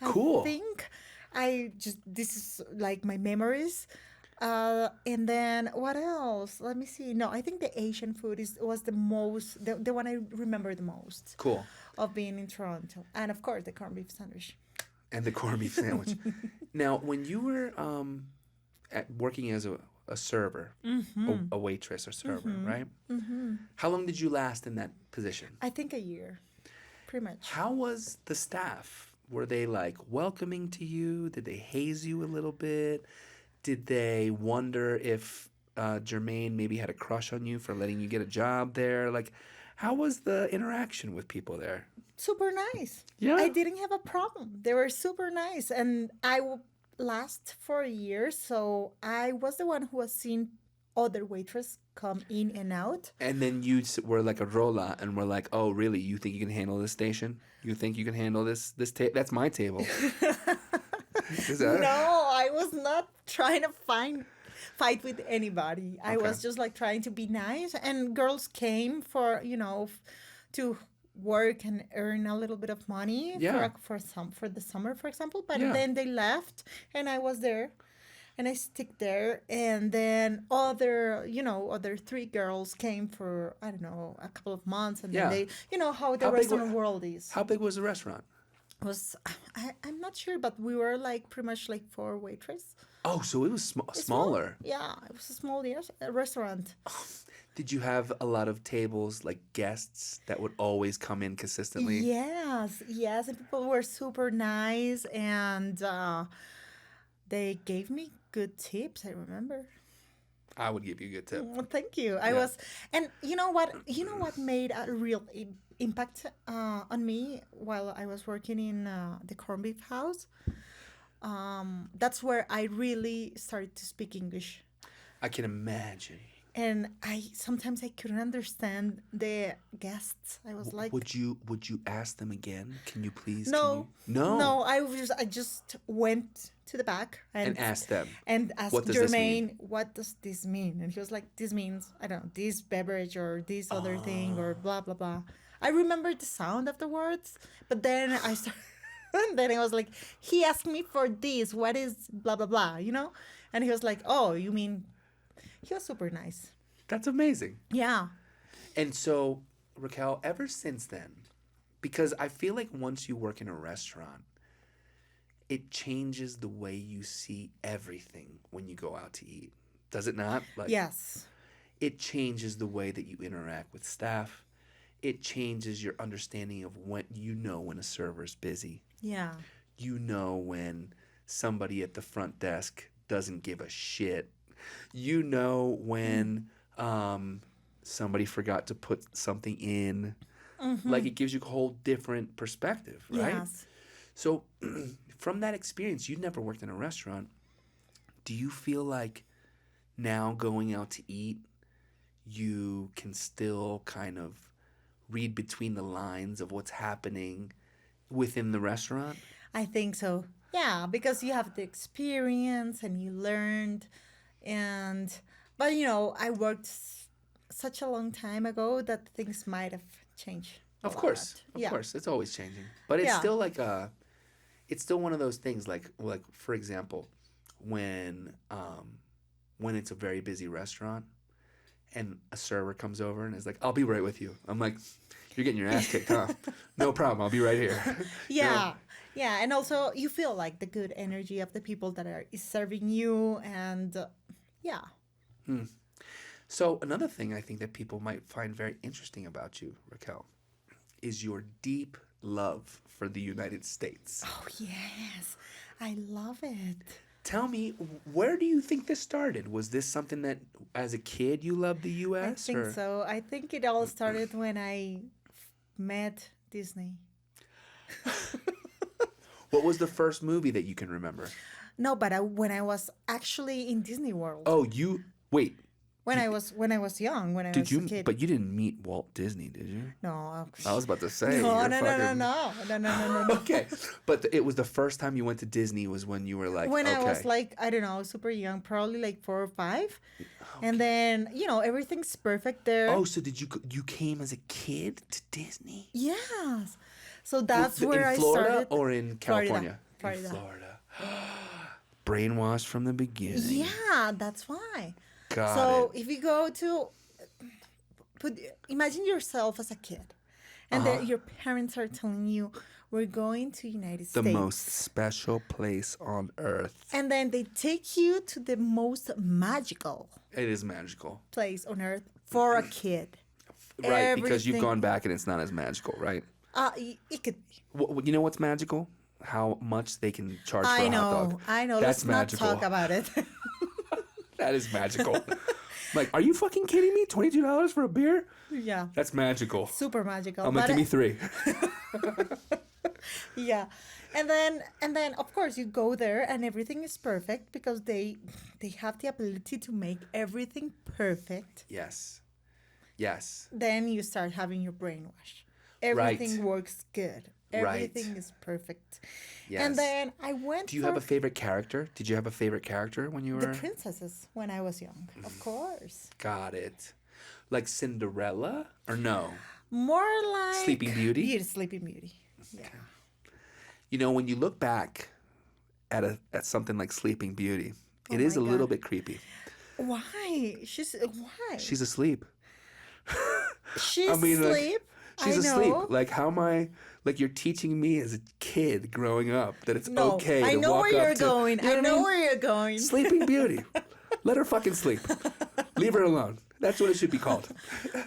Cool. I think this is like my memories. And then what else? Let me see. No, I think the Asian food was the one I remember the most Cool. of being in Toronto. And of course, the corned beef sandwich. And the corned beef sandwich. Now, when you were working as a server, a waitress or server, right? How long did you last in that position? I think a year, pretty much. How was the staff? Were they like welcoming to you? Did they haze you a little bit? Did they wonder if Jermaine maybe had a crush on you for letting you get a job there? Like, how was the interaction with people there? Super nice. Yeah. I didn't have a problem. They were super nice. And I last for a year. So I was the one who was seeing other waitresses come in and out. And then you were like a rola and were like, oh, really? You think you can handle this station? You think you can handle this table? That's my table. No, I was not trying to fight with anybody. I Okay. was just like trying to be nice. And girls came for, to work and earn a little bit of money Yeah. for the summer, for example. But Yeah. then they left and I was there. And I stick there, and then other three girls came for I don't know a couple of months, and Yeah. then they, how the How big restaurant wa- world is. How big was the restaurant? Was I'm not sure, but we were like pretty much like four waitress. Oh, so it was It's smaller. Yeah, it was a small restaurant. Did you have a lot of tables, like guests that would always come in consistently? Yes, and people were super nice, and they gave me good tips. I remember. I would give you a good tip. Well, thank you. I Yeah. was, and you know what? You know what made a real impact on me while I was working in the corned beef house? That's where I really started to speak English. I can imagine. And sometimes I couldn't understand the guests. I was like, Would you ask them again? Can you please? no, No. I just went to the back And ask them. and asked What does this Jermaine, what does this mean? And he was like, this means, I don't know, this beverage or this other thing or blah, blah, blah. I remembered the sound of the words, but then I started, and then I was like, he asked me for this. What is blah, blah, blah, And he was like, oh, you mean, he was super nice. That's amazing. Yeah. And so, Raquel, ever since then, because I feel like once you work in a restaurant, it changes the way you see everything when you go out to eat. Does it not? Like, Yes. it changes the way that you interact with staff. It changes your understanding of when a server's busy. Yeah. You know when somebody at the front desk doesn't give a shit. You know when somebody forgot to put something in. Like, it gives you a whole different perspective, right? Yes. So from that experience, you never worked in a restaurant. Do you feel like now going out to eat, you can still kind of read between the lines of what's happening within the restaurant? I think so. Yeah, because you have the experience and you learned, but I worked such a long time ago that things might have changed. Of course, Yeah. it's always changing. But it's Yeah. still like it's still one of those things. Like for example, when it's a very busy restaurant, and a server comes over and is like, "I'll be right with you." I'm like, "You're getting your ass kicked, huh? No problem. I'll be right here." Yeah, yeah, and also you feel like the good energy of the people that is serving you, and yeah. So another thing I think that people might find very interesting about you, Raquel, is your deep love for the United States. Oh yes, I love it. Tell me, where do you think this started? Was this something that, as a kid, you loved the I U.S.? think so. I think it all started when I met Disney. What was the first movie that you can remember? No, but when I was actually in Disney World. Oh, wait. When I was young, when I Did was you? a kid. But you didn't meet Walt Disney, did you? No. I was about to say. No, you're no, fucking- no. Okay, but it was the first time you went to Disney was when you were like, When okay. I was like, I don't know, super young, probably like 4 or 5. And then, everything's perfect there. Oh, so you came as a kid to Disney? Yes. So that's where in I Florida started. or in California? Florida. In Florida. Brainwashed from the beginning. Yeah, that's why. Got So it. if you go to imagine yourself as a kid, and then your parents are telling you, we're going to United The States. most special place on earth. And then they take you to the most magical It is magical. place on earth for a kid. Right, because you've Everything- gone back and it's not as magical, right? It could be. You know what's magical? How much they can charge for I a hot know. dog. I know. That's Let's magical. not talk about it. That is magical. Like, are you fucking kidding me? $22 for a beer? Yeah. That's magical. Super magical. I'm like, give me 3. Yeah. And then of course you go there and everything is perfect because they have the ability to make everything perfect. Yes. Yes. Then you start having your brainwash. Everything works good. Everything is perfect. Yes. And then I went Do you for have a favorite character? Did you have a favorite character when you were? the princesses when I was young. Of course. Got it. Like Cinderella? Or no? More like Sleeping Beauty? Sleeping Beauty. Yeah. You know, when you look back at something like Sleeping Beauty, it Oh is a my little God. bit creepy. Why? Why? She's asleep. She's I mean, like, asleep. She's I asleep. know. Like, how am I? Like, you're teaching me as a kid growing up that it's No, okay to I know walk where up you're to, going. You know I what know mean? where you're going. Sleeping Beauty. Let her fucking sleep. Leave her alone. That's what it should be called.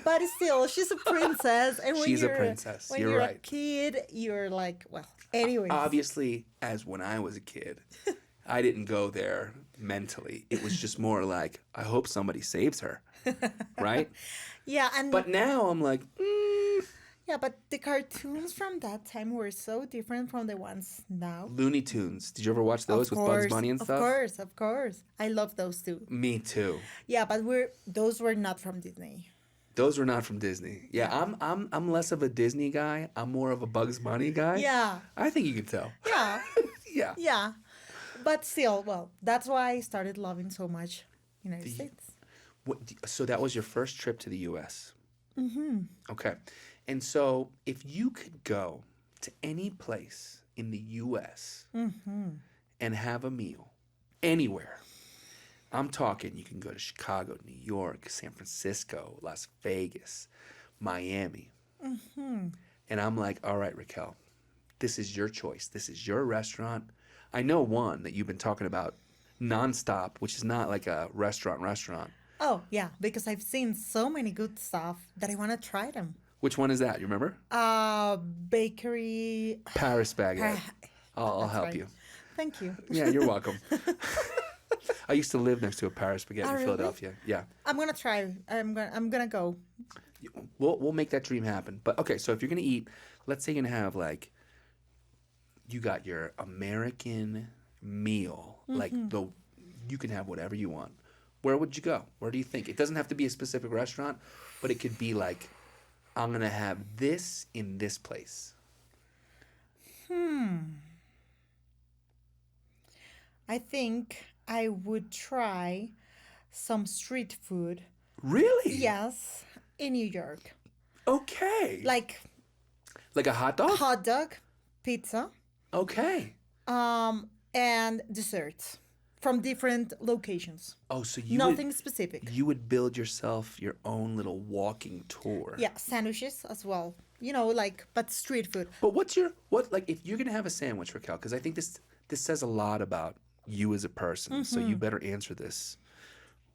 But still, she's a princess. And when She's a you're, princess. When You're you're right. a kid, you're like, well, anyways. Obviously, as when I was a kid, I didn't go there mentally. It was just more like, I hope somebody saves her. Right? Yeah, and But now I'm like, yeah, but the cartoons from that time were so different from the ones now. Looney Tunes. Did you ever watch those with Bugs Bunny and stuff? Of course. I love those too. Me too. Yeah, but those were not from Disney. Those were not from Disney. Yeah, I'm less of a Disney guy. I'm more of a Bugs Bunny guy. Yeah. I think you can tell. Yeah. Yeah. Yeah. But still, well, that's why I started loving so much United States. So that was your first trip to the U.S. Mm-hmm. Okay. And so if you could go to any place in the U.S. and have a meal anywhere, I'm talking you can go to Chicago, New York, San Francisco, Las Vegas, Miami. And I'm like, all right, Raquel, this is your choice. This is your restaurant. I know one that you've been talking about nonstop, which is not like a restaurant. Oh, yeah, because I've seen so many good stuff that I want to try them. Which one is that? You remember? Bakery. Paris baguette. I'll That's help right. you. Thank you. Yeah, you're welcome. I used to live next to a Paris baguette in really? Philadelphia. Yeah. I'm gonna try. I'm gonna go. We'll make that dream happen. But okay, so if you're gonna eat, let's say you're gonna have like, you got your American meal, like you can have whatever you want. Where would you go? Where do you think? It doesn't have to be a specific restaurant, but it could be like, I'm gonna have this in this place. I think I would try some street food. Really? Yes, in New York, Okay. like Like a hot dog? hot dog, pizza, Okay. and desserts from different locations. Oh, so you Nothing specific. you would build yourself your own little walking tour. Yeah, sandwiches as well. You know, like but street food. But like if you're gonna have a sandwich, Raquel, because I think this says a lot about you as a person. So you better answer this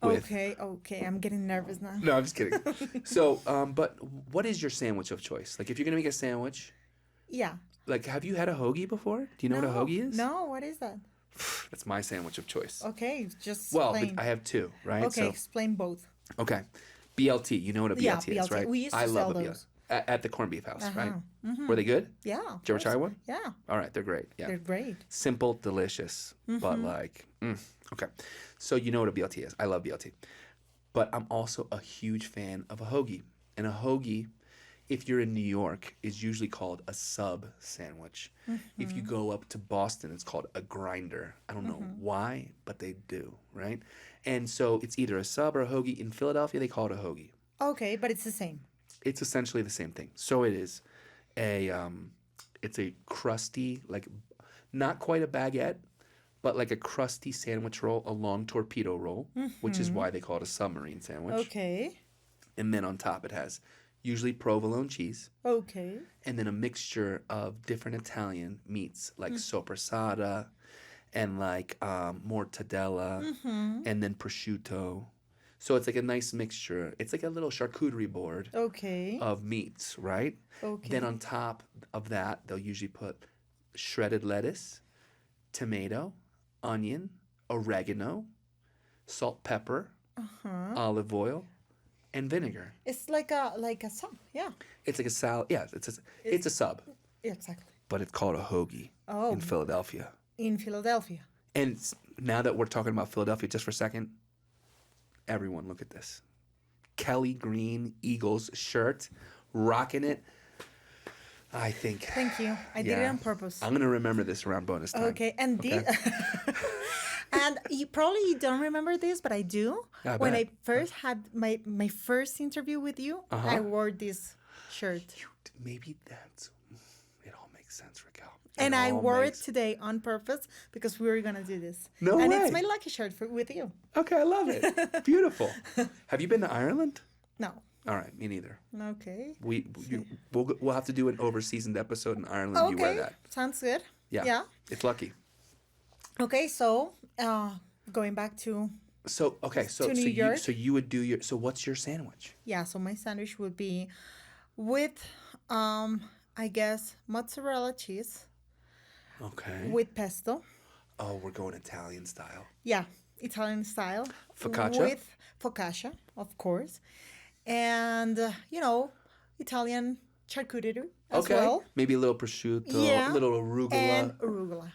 with. Okay, I'm getting nervous now. No, I'm just kidding. So, but what is your sandwich of choice? Like, if you're gonna make a sandwich, Yeah. like, have you had a hoagie before? Do you know what a hoagie is? No, what is that? That's my sandwich of choice. Okay, just Well, explain. but I have two, right? Okay, So, explain both. okay. BLT, you know what a Yeah, BLT is, BLT. right? We used to I love sell a those. BLT. At the corned beef house, right? Mm-hmm. Were they good? Yeah. Did you ever try one? Yeah, All right, they're great. Yeah. they're great. Simple, delicious, but like, okay. So you know what a BLT is. I love BLT. But I'm also a huge fan of a hoagie. And a hoagie, if you're in New York, is usually called a sub sandwich. If you go up to Boston, it's called a grinder. I don't know why, but they do, right? And so it's either a sub or a hoagie. In Philadelphia, they call it a hoagie. Okay, but it's the same. It's essentially the same thing. So it is it's a crusty, like not quite a baguette, but like a crusty sandwich roll, a long torpedo roll, which is why they call it a submarine sandwich. Okay. And then on top it has usually provolone cheese, Okay. and then a mixture of different Italian meats like soppressata and like mortadella Mm-hmm. and then prosciutto. So it's like a nice mixture. It's like a little charcuterie board Okay. of meats, right? Then on Okay. top of that, they'll usually put shredded lettuce, tomato, onion, oregano, salt, pepper, Uh-huh. olive oil, and vinegar. It's like a song. Yeah. It's like a salad. Yeah, it's It's a sub, exactly. but it's called a hoagie Oh, in Philadelphia. in Philadelphia. And now that we're talking about Philadelphia, just for a second, everyone look at this. Kelly Green Eagles shirt, rocking it. I think. Thank you. I did it on purpose. I'm gonna remember this around bonus time. Okay, and Okay. and you probably don't remember this, but I do. I When bet. I first had my first interview with you, I wore this shirt, Maybe that's. It all makes sense, Raquel. and I all wore makes- it today on purpose because we were gonna do this. No and way. it's my lucky shirt with you. Okay, I love it. Beautiful. Have you been to Ireland? No. All right, me neither. Okay. We'll have to do an overseasoned episode in Ireland. You wear Okay. that. Sounds good. Yeah. Yeah. It's lucky. Okay, so going back to So okay, so To so New York? you would do your so what's your sandwich? yeah, so my sandwich would be with I guess mozzarella cheese Okay. with pesto. Oh, we're going Italian style. Yeah, Italian style. Focaccia? With focaccia, of course. And, Italian charcuterie as Okay. well. Maybe a little prosciutto, Yeah. a little arugula. And arugula.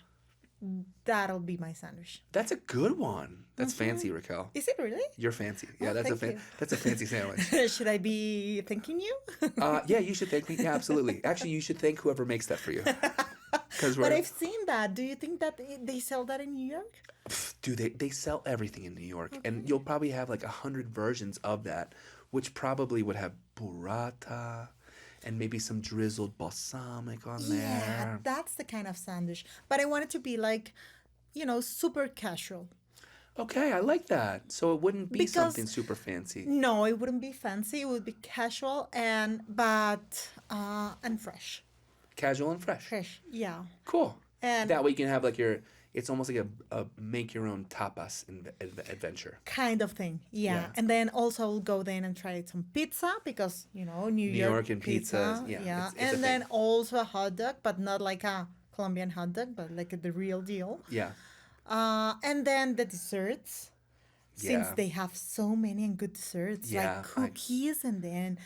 That'll be my sandwich. That's a good one. That's fancy, Raquel. Is it really? You're fancy. Yeah, Oh, that's thank you. that's a fancy sandwich. Should I be thanking you? Yeah, you should thank me. Yeah, absolutely. Actually, you should thank whoever makes that for you. Because But I've seen that. Do you think that they sell that in New York? dude, they sell everything in New York, and you'll probably have like 100 versions of that, which probably would have burrata and maybe some drizzled balsamic on Yeah, there. that's the kind of sandwich. But I want it to be like, super casual. Okay, I like that. So it wouldn't be Because- something super fancy. No, it wouldn't be fancy. It would be casual and fresh. Casual and fresh. Fresh, yeah. Cool. And That way you can have like it's almost like a make your own tapas adventure. kind of thing, yeah. Yeah. And then also I'll go then and try some pizza because New York and pizzas, yeah, it's a and then thing. also a hot dog, but not like a Colombian hot dog, but like the real deal. Yeah. And then the desserts. Since Yeah. they have so many and good desserts, Yeah, like cookies and then,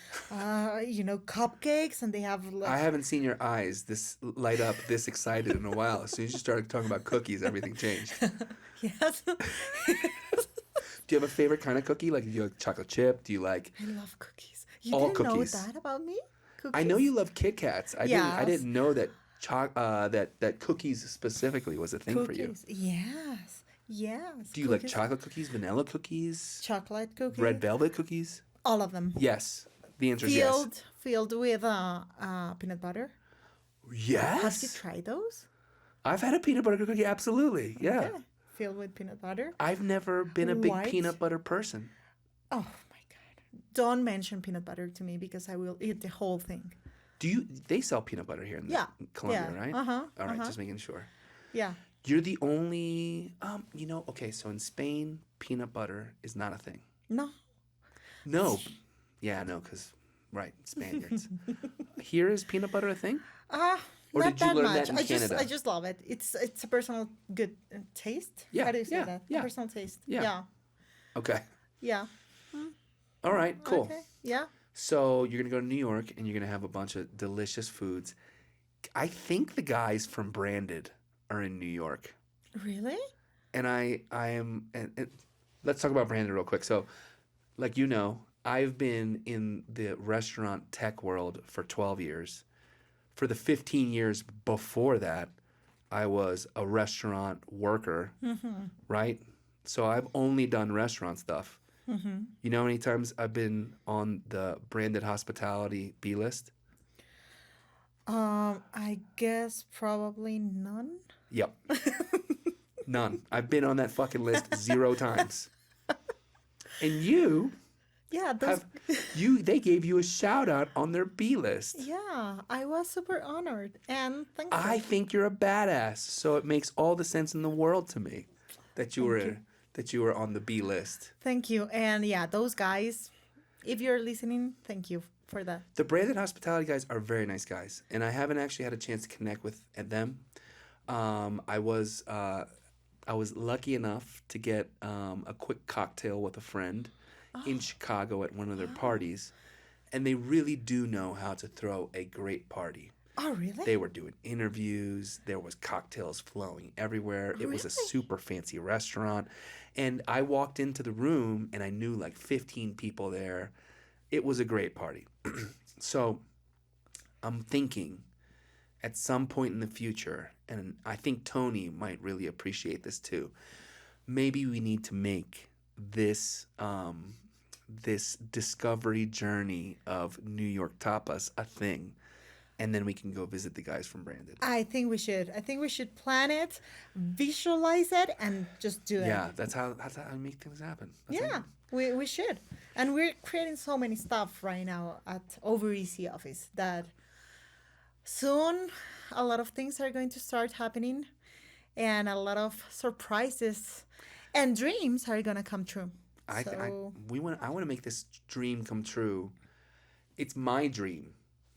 cupcakes, and they have like I haven't seen your eyes this light up this excited in a while. As soon as you started talking about cookies, everything changed. yes. Do you have a favorite kind of cookie? Like, do you like chocolate chip? Do you like? I love cookies. You All didn't cookies. know that about me? Cookies? I know you love Kit Kats. I Yes. didn't know that that cookies specifically was a thing for you. Cookies. Yes. Yes. Do you like cookies. chocolate cookies, vanilla cookies, Chocolate cookies? red velvet cookies? All of them. Yes. The answer is yes. Filled with peanut butter. Have you Yes. tried those? I've had a peanut butter cookie. Absolutely. Yeah. Yeah. Filled with peanut butter. I've never been a big White. peanut butter person. Oh my god! Don't mention peanut butter to me because I will eat the whole thing. They sell peanut butter here in Yeah. Colombia, Yeah. right? Uh-huh. All right, just making sure. Yeah. You're the only, okay, so in Spain, peanut butter is not a thing. No. No. Yeah, no, because, right, Spaniards. Here is peanut butter a thing? Or Not did you that learn much. that in Canada? I just love it. It's a personal good taste. Yeah, How do you say yeah, that? yeah. Personal taste. Yeah. Yeah. Okay. Yeah. All right, cool. Okay. Yeah. So you're going to go to New York and you're going to have a bunch of delicious foods. I think the guys from Branded are in New York. Really? And I am, and let's talk about Branded real quick. So, like I've been in the restaurant tech world for 12 years. For the 15 years before that, I was a restaurant worker, right? So I've only done restaurant stuff. You know how many times I've been on the Branded Hospitality B list? I guess probably none. Yep. None. I've been on that fucking list 0 times. And you Yeah, those. Have they gave you a shout out on their B list. Yeah, I was super honored and I thankful. think you're a badass, so it makes all the sense in the world to me that you Thank you. were that you were on the B list. Thank you. And yeah, those guys, if you're listening, thank you for that. The branded hospitality guys are very nice guys, and I haven't actually had a chance to connect with them. I was lucky enough to get a quick cocktail with a friend in Chicago at one of their parties, and they really do know how to throw a great party. Oh, really? They were doing interviews. There was cocktails flowing everywhere. It was a Really? super fancy restaurant. And I walked into the room and I knew like 15 people there. It was a great party. So I'm thinking at some point in the future, and I think Tony might really appreciate this too, maybe we need to make this this discovery journey of New York tapas a thing, and then we can go visit the guys from Branded. I think we should. I think we should plan it, visualize it, and just do it. Yeah, that's how I make things happen. Yeah, we should. And we're creating so many stuff right now at Over Easy office that soon a lot of things are going to start happening and a lot of surprises and dreams are going to come true. So, I want to make this dream come true. It's my dream,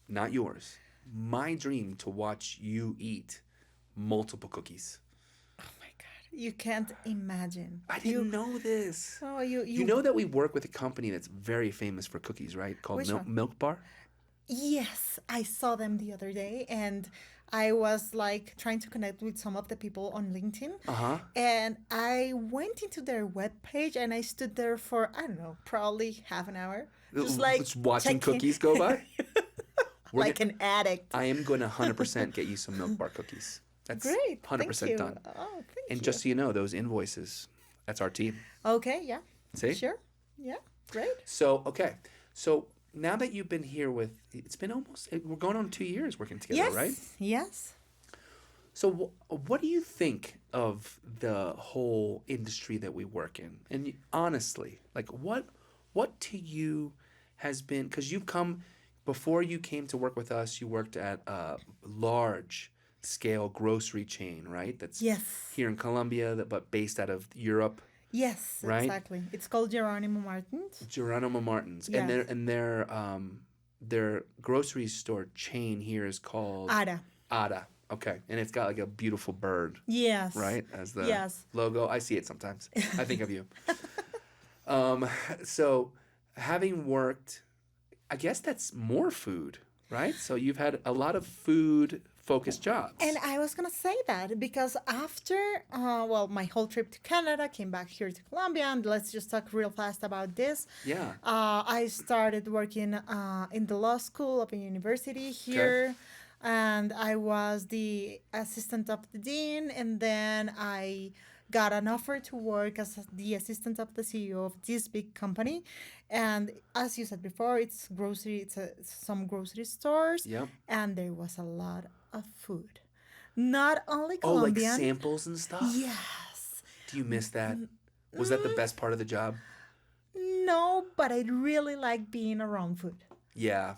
not yours. My dream to watch you eat multiple cookies. oh my God, you can't imagine. I didn't know this. Oh, You know that we work with a company that's very famous for cookies, right? Called Which one? Milk Bar. Yes, I saw them the other day and I was like trying to connect with some of the people on LinkedIn. Uh-huh. And I went into their webpage and I stood there for, I don't know, probably half an hour. Just like Just watching checking- cookies go by. We're like an addict. I am going to 100% get you some Milk Bar cookies. That's Great. 100% Thank you. done. Oh, thank And you. just so you know, those invoices, that's our team. Okay, yeah. See? Sure. Yeah. Great. So, okay. So now that you've been here it's been we're going on 2 years working together, Yes. right? Yes. So what do you think of the whole industry that we work in? And honestly, like what to you has been, because before you came to work with us, you worked at a large scale grocery chain, right? That's Yes. here in Colombia, but based out of Europe. Yes, Right? exactly. It's called Jerónimo Martins. Jerónimo Martins. Yes. And their grocery store chain here is called Ara. Ada. Okay. And it's got like a beautiful bird, Yes. right? As the Yes. logo. I see it sometimes. I think of you. So having worked, I guess that's more food, right? So you've had a lot of food focused jobs. And I was gonna say that because after, my whole trip to Canada, came back here to Colombia, and let's just talk real fast about this. Yeah. I started working in the law school of a university here, and I was the assistant of the dean, and then I got an offer to work as the assistant of the CEO of this big company. And as you said before, it's grocery, some grocery stores, Yep. and there was a lot of food. Not only Oh, like Colombian. samples and stuff? Yes. Do you miss that? Was that the best part of the job? No, but I really like being around food. Yeah.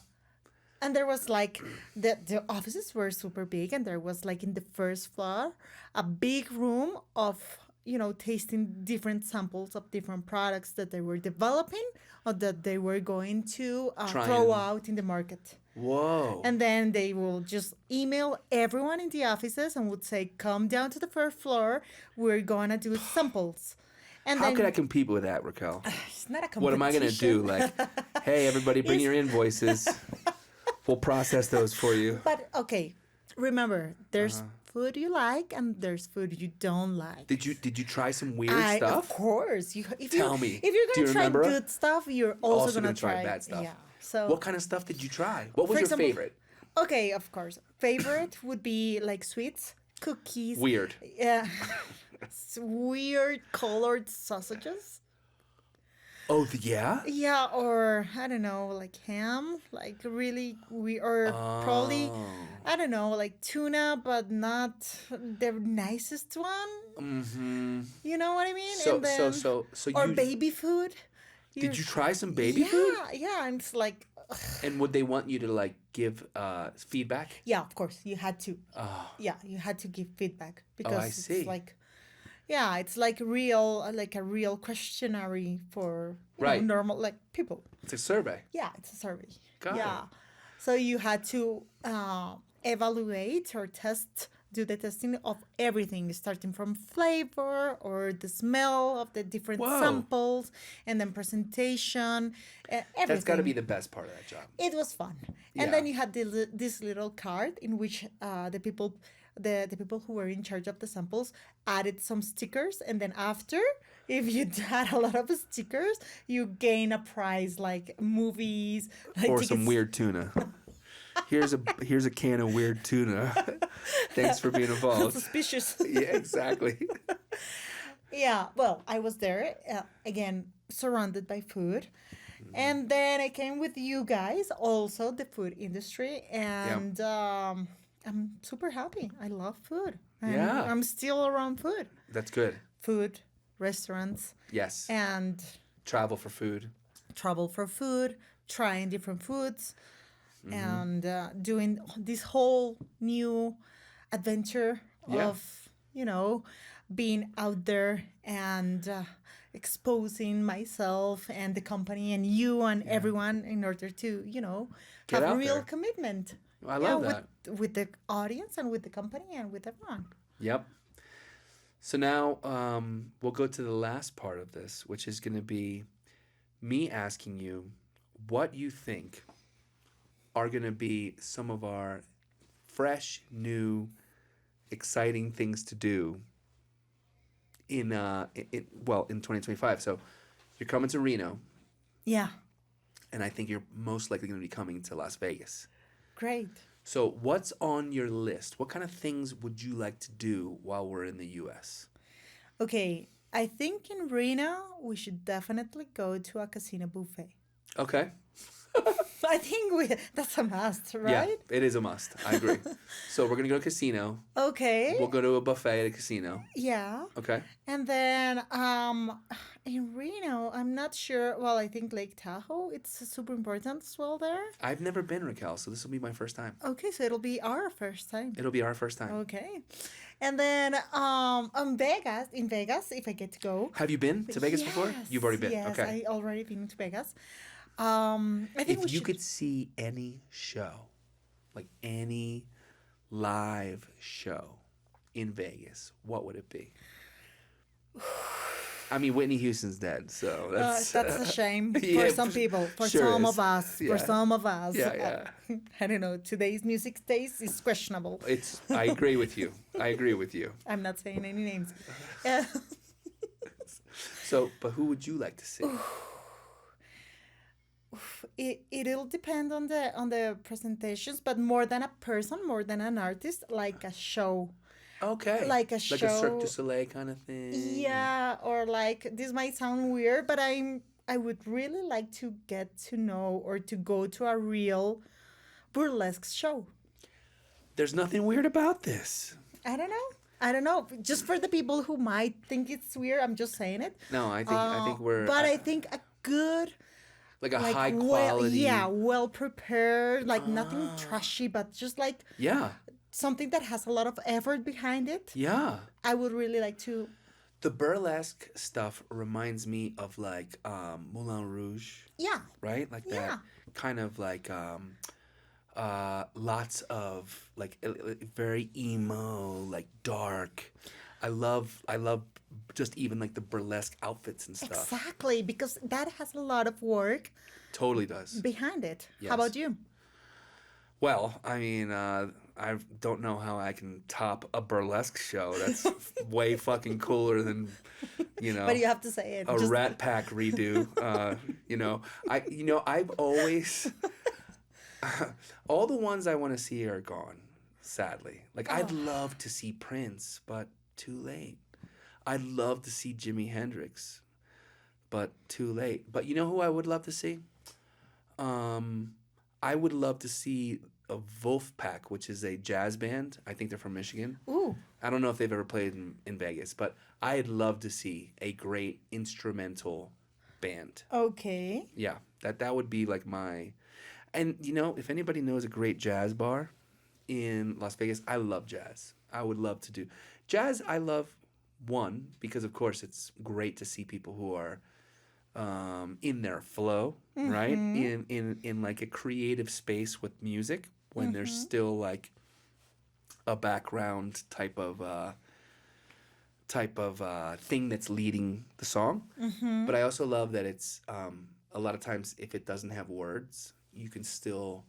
And there was like the offices were super big, and there was like in the first floor a big room of tasting different samples of different products that they were developing or that they were going to throw out in the market. Whoa. And then they will just email everyone in the offices and would say, "Come down to the first floor. We're gonna do samples." And How then could I compete with that, Raquel? it's not a competition. What am I going to do? Like, hey, everybody, bring your invoices. We'll process those for you. But okay, remember, there's food you like and there's food you don't like. Did you try some weird stuff? Of course. Tell me. If you're Do you gonna try remember? good stuff, you're also gonna try bad stuff. Yeah. So What kind of stuff did you try? What was For your example- favorite? okay, of course. Favorite would be like sweets, cookies. Weird. Yeah. Weird colored sausages. Oh, yeah? Yeah, or I don't know, like ham, like really or probably Oh. I don't know, like tuna, but not the nicest one. Mm-hmm. You know what I mean? So, And then, so or you... baby food. Did you try some baby food? Yeah, yeah. And it's like, And would they want you to like give feedback? yeah, of course, you had to. Oh, Yeah, you had to give feedback oh, I because it's see. like, yeah, it's like real, like a real questionnaire for Right. normal like people. It's a survey. Yeah, it's a survey. Got it. Yeah, so you had to evaluate or do the testing of everything, starting from flavor or the smell of the different Whoa. samples, and then presentation, That's got to be everything. the best part of that job. It was fun. And Yeah. then you had this little card in which the people who were in charge of the samples added some stickers, and then after, if you had a lot of stickers, you gain a prize like movies, like Or some tickets. weird tuna. Here's a can of weird tuna. Thanks for being involved. Suspicious. Yeah, exactly. Yeah, well, I was there again, surrounded by food. And then I came with you guys, also the food industry, and I'm super happy. I love food. And Yeah. I'm still around food. That's good. Food, restaurants, Yes. and Travel for food. travel for food, trying different foods, Mm-hmm. and doing this whole new adventure Yeah. of, being out there and exposing myself and the company and you and everyone in order to, Get have out real there. commitment. I love with, that. with the audience and with the company and with everyone. Yep. So now we'll go to the last part of this, which is going to be me asking you what you think are going to be some of our fresh, new, exciting things to do in 2025. So you're coming to Reno, Yeah, and I think you're most likely going to be coming to Las Vegas. great. So what's on your list? What kind of things would you like to do while we're in the U.S.? Okay, I think in Reno we should definitely go to a casino buffet. Okay. I think that's a must, Yeah, right? it is a must. I agree. So we're gonna go to a casino. Okay. We'll go to a buffet at a casino. Yeah. Okay. And then in Reno, I'm not sure. Well, I think Lake Tahoe, it's super important as well there. I've never been, Raquel, so this will be my first time. Okay, so it'll be our first time. It'll be our first time. Okay. And then in Vegas, if I get to go. Have you been to Vegas before? Yes, You've already been. Yes, Okay. I already been to Vegas. I think If you could see any show, like any live show in Vegas, what would it be? I mean, Whitney Houston's dead, so that's that's a shame Yeah, for some people, for sure some is. of us, Yeah. for some of us. Yeah. I don't know. Today's music taste is questionable. I agree with you. I agree with you. I'm not saying any names. So, but who would you like to see? It'll depend on the presentations, but more than a person, more than an artist, like a show. Okay. Like a Like a show. Cirque du Soleil kind of thing. Yeah, or like this might sound weird, but I would really like to get to know or to go to a real burlesque show. There's nothing weird about this. I don't know. Just for the people who might think it's weird, I'm just saying it. No, I think we're But I think a good, like a like high quality. well prepared, like nothing trashy, but just like Yeah. something that has a lot of effort behind it. Yeah. I would really like to. The burlesque stuff reminds me of like Moulin Rouge, Yeah, right? Like Yeah. that kind of like lots of like very emo, like dark. I love just even like the burlesque outfits and stuff. exactly, because that has a lot of work Totally does. behind it. Yes. How about you? Well, I mean, I don't know how I can top a burlesque show. That's way fucking cooler than, But you have to say it. a Rat Pack redo. I've always all the ones I want to see are gone. Sadly, like I'd love to see Prince, but too late. I'd love to see Jimi Hendrix, but too late. But you know who I would love to see? I would love to see a Wolfpack, which is a jazz band. I think they're from Michigan. Ooh, I don't know if they've ever played in Vegas, but I'd love to see a great instrumental band. Okay. Yeah, that would be like my. And if anybody knows a great jazz bar in Las Vegas, I love jazz. I would love to do jazz. I love one because of course it's great to see people who are in their flow, right? Mm-hmm. In like a creative space with music when there's Mm-hmm. still like a background type of thing that's leading the song. Mm-hmm. But I also love that it's a lot of times if it doesn't have words, you can still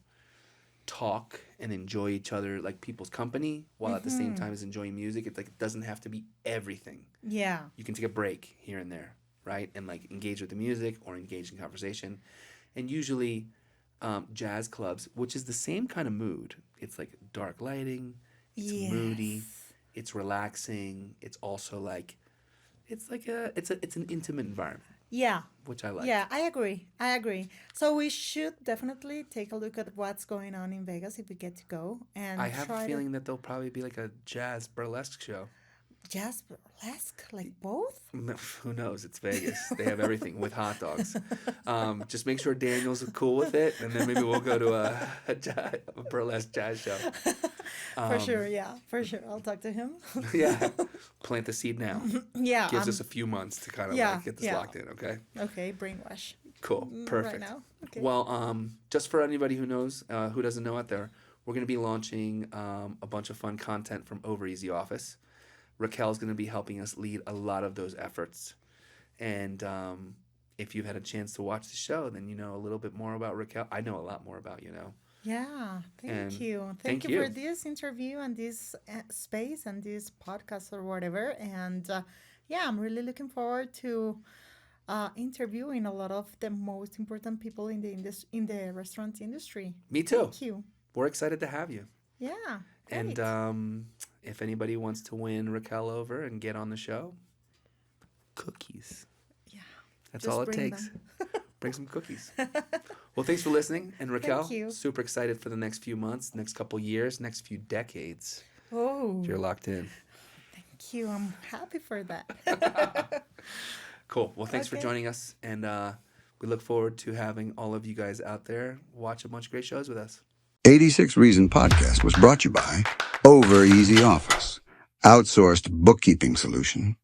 talk and enjoy each other, like people's company, while at the same Mm-hmm. time as enjoying music. It's like it doesn't have to be everything. Yeah. You can take a break here and there, right? And like engage with the music or engage in conversation. And usually, jazz clubs, which is the same kind of mood. It's like dark lighting, it's moody, Yes. it's relaxing. It's also like it's an intimate environment, Yeah. which I like. Yeah, I agree. I agree. So we should definitely take a look at what's going on in Vegas if we get to go I and have a try to feeling that there'll probably be like a jazz burlesque show. jazz burlesque, like both. Who knows? It's Vegas. They have everything with hot dogs. Just make sure Daniel's cool with it, and then maybe we'll go to a burlesque jazz show. For Um, sure, yeah, for sure. I'll talk to him. yeah, plant the seed now. Yeah, Gives us a few months to kind of yeah, like get this yeah. locked in. Okay, Okay, brainwash. cool, Right perfect. now. Okay. Well, just for anybody who knows, who doesn't know out there, we're going to be launching a bunch of fun content from Over Easy Office. Raquel's going to be helping us lead a lot of those efforts. And if you've had a chance to watch the show, then you know a little bit more about Raquel. I know a lot more about Yeah, And thank you. thank Thank you for you. this interview and this space and this podcast or whatever. And yeah, I'm really looking forward to interviewing a lot of the most important people in the in the restaurant industry. Me too. Thank you. We're excited to have you. Yeah, And great. if anybody wants to win Raquel over and get on the show, cookies. Yeah, That's just all it bring takes. them. Bring some cookies. Well, thanks for listening. And Raquel, Thank you. super excited for the next few months, next couple years, next few decades. Oh, You're locked in. thank you. I'm happy for that. Cool. Well, thanks for Okay. joining us. And we look forward to having all of you guys out there watch a bunch of great shows with us. 86 Reason Podcast was brought to you by Over Easy Office, outsourced bookkeeping solution.